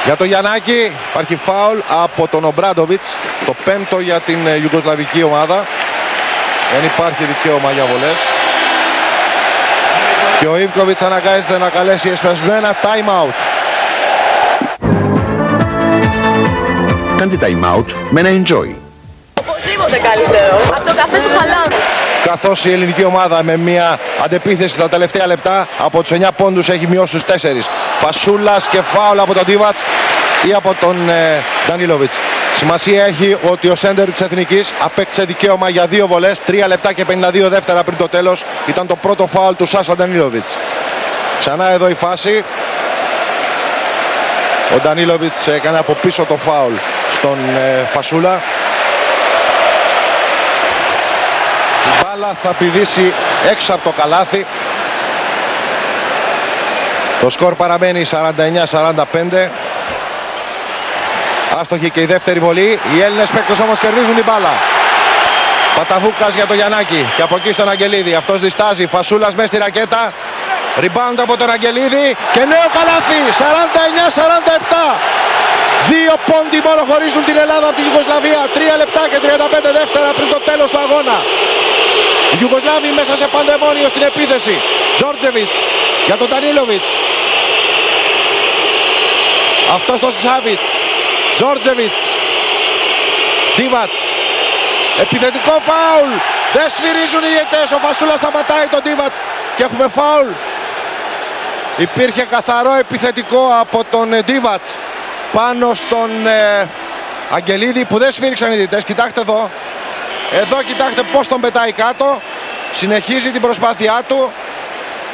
Για τον Γιαννάκη υπάρχει φάουλ από τον Ομπράντοβιτς. Το 5ο για την Ιουγκοσλαβική ομάδα. Δεν υπάρχει δικαίωμα για βολές. Και ο Ιβκοβιτς αναγκάζεται να καλέσει εσπεσμένα time out. Κάντε time out με ένα enjoy. Οπωσδήποτε καλύτερο. Από το καφέ σου χαλάμε. Καθώς η ελληνική ομάδα με μια αντεπίθεση στα τελευταία λεπτά από τους 9 πόντους έχει μειώσει στους 4. Φασούλας και φάουλ από τον Ντίβατς ή από τον Ντανίλοβιτς. Σημασία έχει ότι ο σέντερ της Εθνικής απέκτησε δικαίωμα για 2 βολές. 3 λεπτά και 52 δεύτερα πριν το τέλος. Ήταν το πρώτο φάουλ του Σάσα Ντανίλοβιτς. Ξανά εδώ η φάση. Ο Ντανίλοβιτς έκανε από πίσω το φάουλ στον Φασούλα. Η μπάλα θα πηδήσει έξω από το καλάθι. Το σκορ παραμένει 49-45. Άστοχη και η δεύτερη βολή. Οι Έλληνες παίκτες όμως κερδίζουν την μπάλα. Παταβούκας για τον Γιαννάκη. Και από εκεί στον Αγγελίδη. Αυτός διστάζει. Φασούλας μέσα στη ρακέτα. Rebound από τον Αγγελίδη. Και νέο καλάθι. 49-47. 2 πόντι μόνο χωρίζουν την Ελλάδα από την Ιουγκοσλαβία. 3 λεπτά και 35 δεύτερα πριν το τέλος του αγώνα. Οι Ιουγκοσλάβοι μέσα σε πανδαιμόνιο στην επίθεση. Τζόρτζεβιτς για τον Ντανίλοβιτς. Αυτός το Σάβιτς. Τζόρτζεβιτς. Ντίβατς. Επιθετικό φάουλ. Δεν σφυρίζουν οι διαιτές. Ο Φασούλας σταματάει τον Ντίβατς. Και έχουμε φάουλ. Υπήρχε καθαρό επιθετικό από τον Ντίβατς πάνω στον Αγγελίδη που δεν σφύριξαν οι διαιτές. Κοιτάξτε εδώ. Εδώ κοιτάξτε πως τον πετάει κάτω. Συνεχίζει την προσπάθειά του.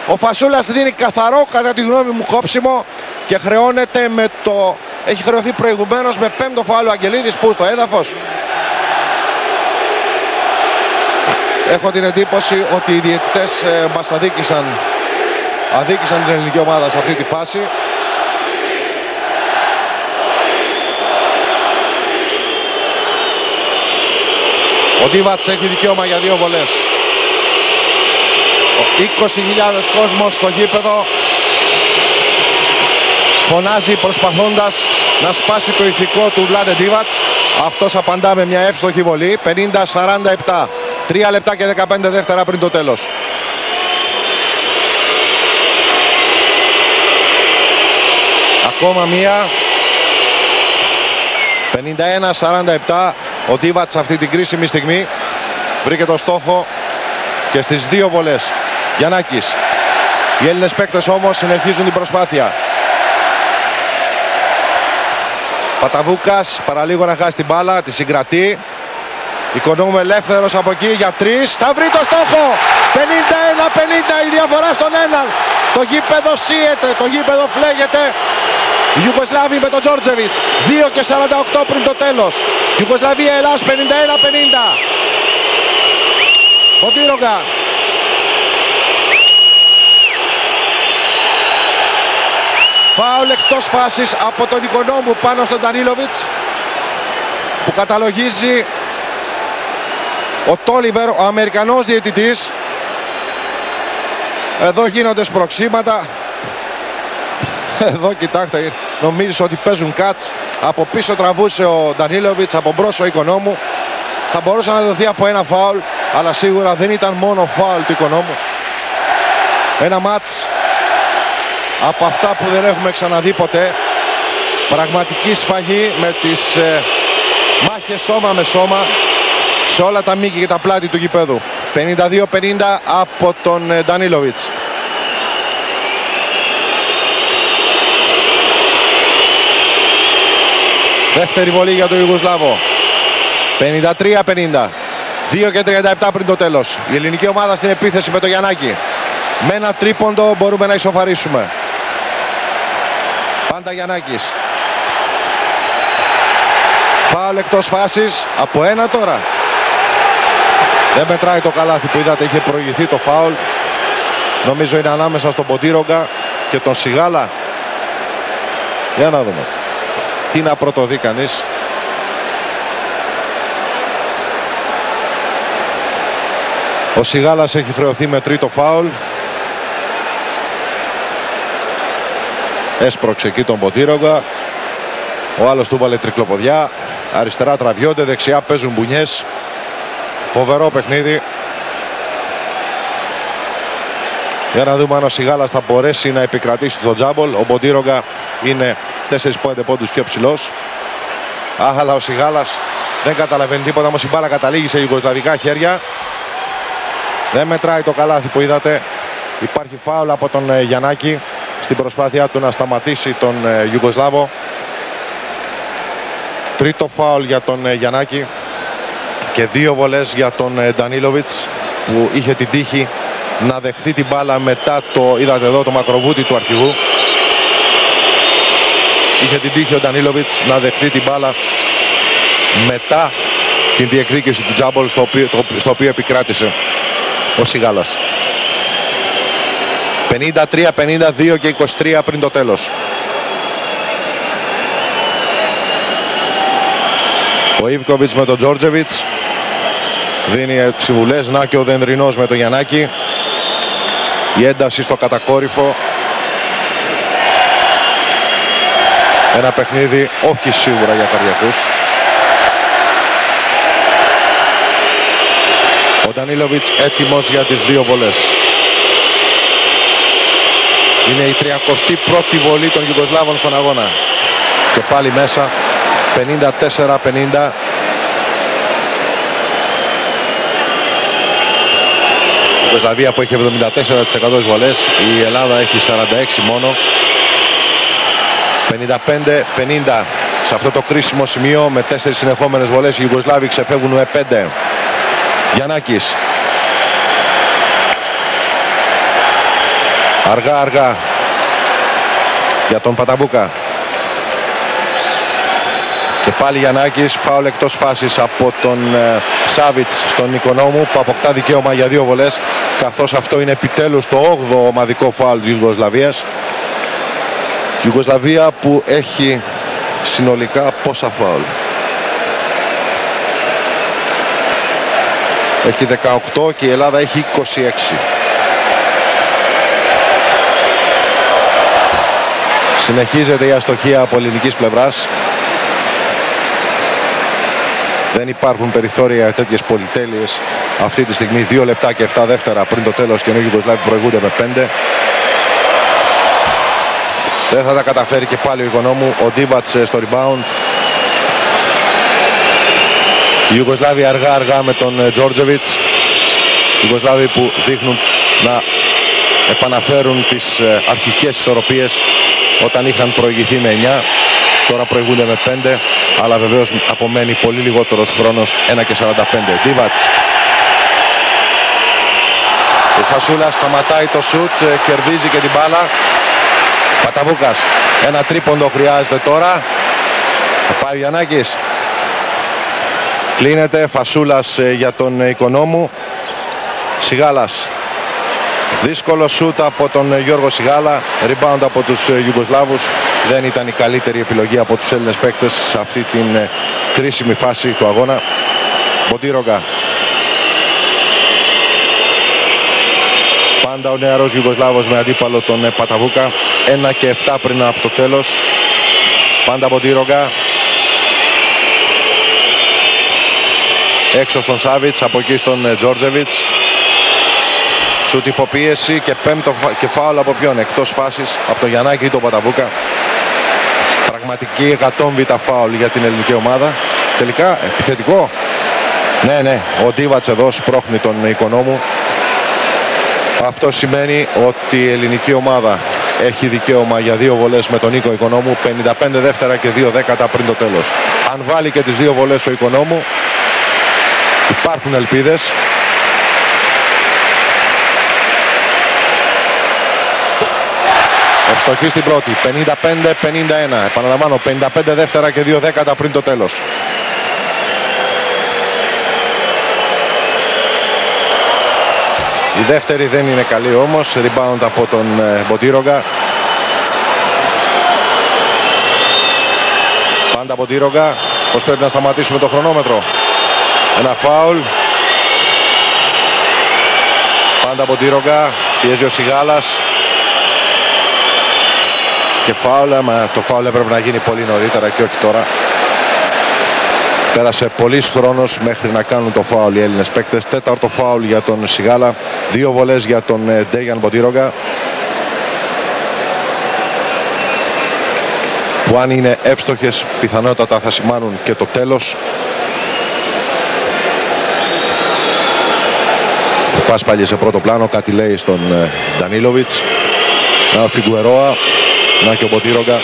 Ο Φασούλας δίνει καθαρό κατά τη γνώμη μου κόψιμο και χρεώνεται με το... Έχει χρεωθεί προηγουμένως με 5ο φάουλ ο Αγγελίδης που στο έδαφος. Έχω την εντύπωση ότι οι διαιτητές μας αδίκησαν την ελληνική ομάδα σε αυτή τη φάση. Ο Ντίβατς έχει δικαίωμα για 2 βολές. 20.000 κόσμος στο γήπεδο φωνάζει προσπαθώντας να σπάσει το ηθικό του Βλάντε Ντίβατς. Αυτός απαντά με μια εύστοχη βολή. 50-47. 3 λεπτά και 15 δεύτερα πριν το τέλος. Ακόμα μία. 51-47. Ο Ντίβατς αυτή την κρίσιμη στιγμή βρήκε το στόχο και στις 2 βολές. Γιαννάκης. Οι Έλληνες παίκτες όμως συνεχίζουν την προσπάθεια. Παταβούκας παραλίγο να χάσει την μπάλα, τη συγκρατεί. Οικονόμου ελεύθερος από εκεί για 3. Θα βρει το στόχο. 51-50 η διαφορά στον έναν. Το γήπεδο σύεται, το γήπεδο φλέγεται. Η Ιουγκοσλάβοι με τον Τζόρτζεβιτς. 2 και 48 πριν το τέλος. Ιουγκοσλαβία Ελλάς 51-50. Ποτήρογκα. Φάουλ εκτός φάσης από τον Οικονόμου πάνω στον Ντανίλοβιτς που καταλογίζει Ο Τόλιβερ, ο Αμερικανός διαιτητής. Εδώ γίνονται σπροξήματα. Εδώ κοιτάξτε, νομίζεις ότι παίζουν κάτς. Από πίσω τραβούσε ο Ντανίλοβιτς, από μπρος ο Οικονόμου. Θα μπορούσε να δοθεί από ένα φάουλ, αλλά σίγουρα δεν ήταν μόνο φάουλ του Οικονόμου. Ένα μάτς από αυτά που δεν έχουμε ξαναδεί ποτέ. Πραγματική σφαγή με τις μάχες σώμα με σώμα σε όλα τα μήκη και τα πλάτη του γηπέδου. 52-50 από τον Ντανίλοβιτς. Δεύτερη βολή για τον Ιουγκοσλάβο. 53-50. 2 και 37 πριν το τέλος. Η ελληνική ομάδα στην επίθεση με το Γιαννάκη. Με ένα τρίποντο μπορούμε να ισοφαρίσουμε. Πάντα Γιαννάκης. Φάουλ εκτός φάσης. Από ένα τώρα. Δεν μετράει το καλάθι που είδατε. Είχε προηγηθεί το φάουλ. Νομίζω είναι ανάμεσα στον Ποντήρογκα και τον Σιγάλα. Για να δούμε. Τι να πρωτοδεί κανείς. Ο Σιγάλας έχει χρεωθεί με τρίτο φάουλ. Έσπρωξε εκεί τον Ποντήρογκα. Ο άλλος του βάλε τρικλοποδιά. Αριστερά τραβιόνται, δεξιά παίζουν μπουνιές. Φοβερό παιχνίδι. Για να δούμε αν ο Σιγάλας θα μπορέσει να επικρατήσει στο τζάμπολ. Ο Ποντήρογκα είναι 4-5 πόντους πιο ψηλός. Αλλά ο Σιγάλας δεν καταλαβαίνει τίποτα, όμως η μπάλα καταλήγει σε ιουγκοσλαβικά χέρια. Δεν μετράει το καλάθι που είδατε. Υπάρχει φάουλ από τον Γιαννάκη στην προσπάθειά του να σταματήσει τον Ιουγκοσλάβο. Τρίτο φάουλ για τον Γιαννάκη και 2 βολές για τον Ντανίλοβιτς, που είχε την τύχη να δεχθεί την μπάλα μετά το, είδατε εδώ, το μακροβούτι του αρχηγού. Είχε την τύχη ο Ντανίλοβιτς να δεχθεί την μπάλα μετά την διεκδίκηση του τζάμπολ στο οποίο επικράτησε ο Σιγάλας. 53-52 και 23 πριν το τέλος. Ο Ιβκοβιτς με τον Τζόρτζεβιτς δίνει συμβουλές. Να και ο Δενδρινός με τον Γιαννάκη. Η ένταση στο κατακόρυφο. Ένα παιχνίδι όχι σίγουρα για καρδιακούς. Ο Ντανίλοβιτς έτοιμος για τις 2 βολές. Είναι η 31η βολή των Ιουγκοσλάβων στον αγώνα. Και πάλι μέσα. 54-50. Η Ιουγκοσλαβία που έχει 74% βολές. Η Ελλάδα έχει 46 μόνο. 55-50 σε αυτό το κρίσιμο σημείο. Με 4 συνεχόμενες βολές οι Ιουγκοσλάβοι ξεφεύγουν με 5. Γιαννάκης. Αργά για τον Παταμπούκα. Και πάλι Γιαννάκης. Φάουλ εκτός φάσης από τον Σάβιτς στον Οικονόμου, που αποκτά δικαίωμα για 2 βολές, καθώς αυτό είναι επιτέλους το 8ο ομαδικό φάουλ της Ιουγκοσλαβίας. Η Ιουγκοσλαβία που έχει συνολικά πόσα φάουλ? Έχει 18 και η Ελλάδα έχει 26. Συνεχίζεται η αστοχία από ελληνικής πλευράς. Δεν υπάρχουν περιθώρια για τέτοιες πολυτέλειες αυτή τη στιγμή. 2 λεπτά και 7 δεύτερα πριν το τέλος και ενώ οι Ιουγκοσλάβοι προηγούνται με 5. Δεν θα τα καταφέρει και πάλι ο Οικονόμου. Ο Ντίβατς στο rebound. Οι Ιουγκοσλάβοι αργά με τον Τζόρτζεβιτς. Οι Ιουγκοσλάβοι που δείχνουν να επαναφέρουν τις αρχικές ισορροπίες όταν είχαν προηγηθεί με 9. Τώρα προηγούνται με 5. Αλλά βεβαίως απομένει πολύ λιγότερος χρόνος. 1 και 45. Ντίβατς. Ο Φασούλας σταματάει το σουτ. Κερδίζει και την μπάλα. Παταβούκας. Ένα τρίποντο χρειάζεται τώρα. Θα πάει ο Γιαννάκης. Κλείνεται. Φασούλας για τον Οικονόμου. Σιγάλας. Δύσκολο σούτ από τον Γιώργο Σιγάλα. Rebound από τους Ιουγκοσλάβους. Δεν ήταν η καλύτερη επιλογή από τους Έλληνες παίκτες σε αυτή την κρίσιμη φάση του αγώνα. Ποντήρογκα. Πάντα ο νεαρός Ιουγκοσλάβος με αντίπαλο τον Παταβούκα. 1 και 7 πριν από το τέλος. Πάντα Μποντίρογκα. Έξω στον Σάβιτς, από εκεί στον Τζόρτζεβιτς. Σουτ υποπίεση και πέμπτο και φάουλ από ποιον? Εκτός φάσης από τον Γιαννάκη ή τον Παταβούκα. Πραγματική εκατόμβητα φάουλ για την ελληνική ομάδα. Τελικά επιθετικό. Ναι, ο Ντίβατς εδώ σπρώχνει τον Οικονόμου. Αυτό σημαίνει ότι η ελληνική ομάδα έχει δικαίωμα για 2 βολές με τον Νίκο Οικονόμου. 55 δεύτερα και 2 δέκατα πριν το τέλος. Αν βάλει και τις 2 βολές ο Οικονόμου, υπάρχουν ελπίδες. Ευστοχή στην πρώτη. 55-51. Επαναλαμβάνω, 55 δεύτερα και 2 δέκατα πριν το τέλος. Η δεύτερη δεν είναι καλή όμως. Rebound από τον Μποντίρογκα. Πάντα Μποντίρογκα. Πώς πρέπει να σταματήσουμε το χρονόμετρο? Ένα φάουλ. Πάντα Μποντίρογκα. Πιέζει ο Σιγάλας. Και φάουλ. Μα το φάουλ έπρεπε να γίνει πολύ νωρίτερα και όχι τώρα. Πέρασε πολύς χρόνος μέχρι να κάνουν το φάουλ οι Έλληνες παίκτες. 4ο φάουλ για τον Σιγάλα. 2 βολές για τον Ντέιαν Μποντίρογκα. Που αν είναι εύστοχες πιθανότατα θα σημάνουν και το τέλος. Ο Πάσπαλιες σε πρώτο πλάνο. Κάτι λέει στον Ντανίλοβιτς. Να ο Φιγκουερόα. Να και ο Μποντίρογκα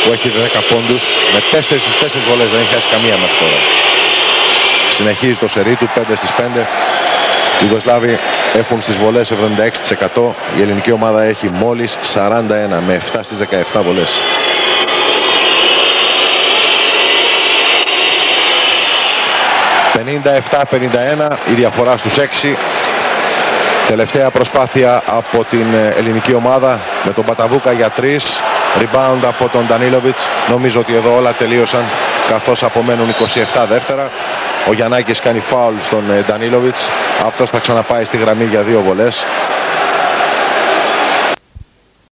που έχει 10 πόντους με 4 στις 4 βολές, δεν έχει χάσει καμία μέχρι τώρα. Συνεχίζει το σερί του 5 στις 5. Οι Ιουγκοσλάβοι έχουν στις βολές 76%. Η ελληνική ομάδα έχει μόλις 41 με 7 στις 17 βολές. «57-51» η διαφορά στους 6. Τελευταία προσπάθεια από την ελληνική ομάδα με τον Παταβούκα για 3. Rebound από τον Ντανίλοβιτς. Νομίζω ότι εδώ όλα τελείωσαν καθώς απομένουν 27 δεύτερα. Ο Γιαννάκης κάνει φάουλ στον Ντανίλοβιτς. Αυτός θα ξαναπάει στη γραμμή για 2 βολές.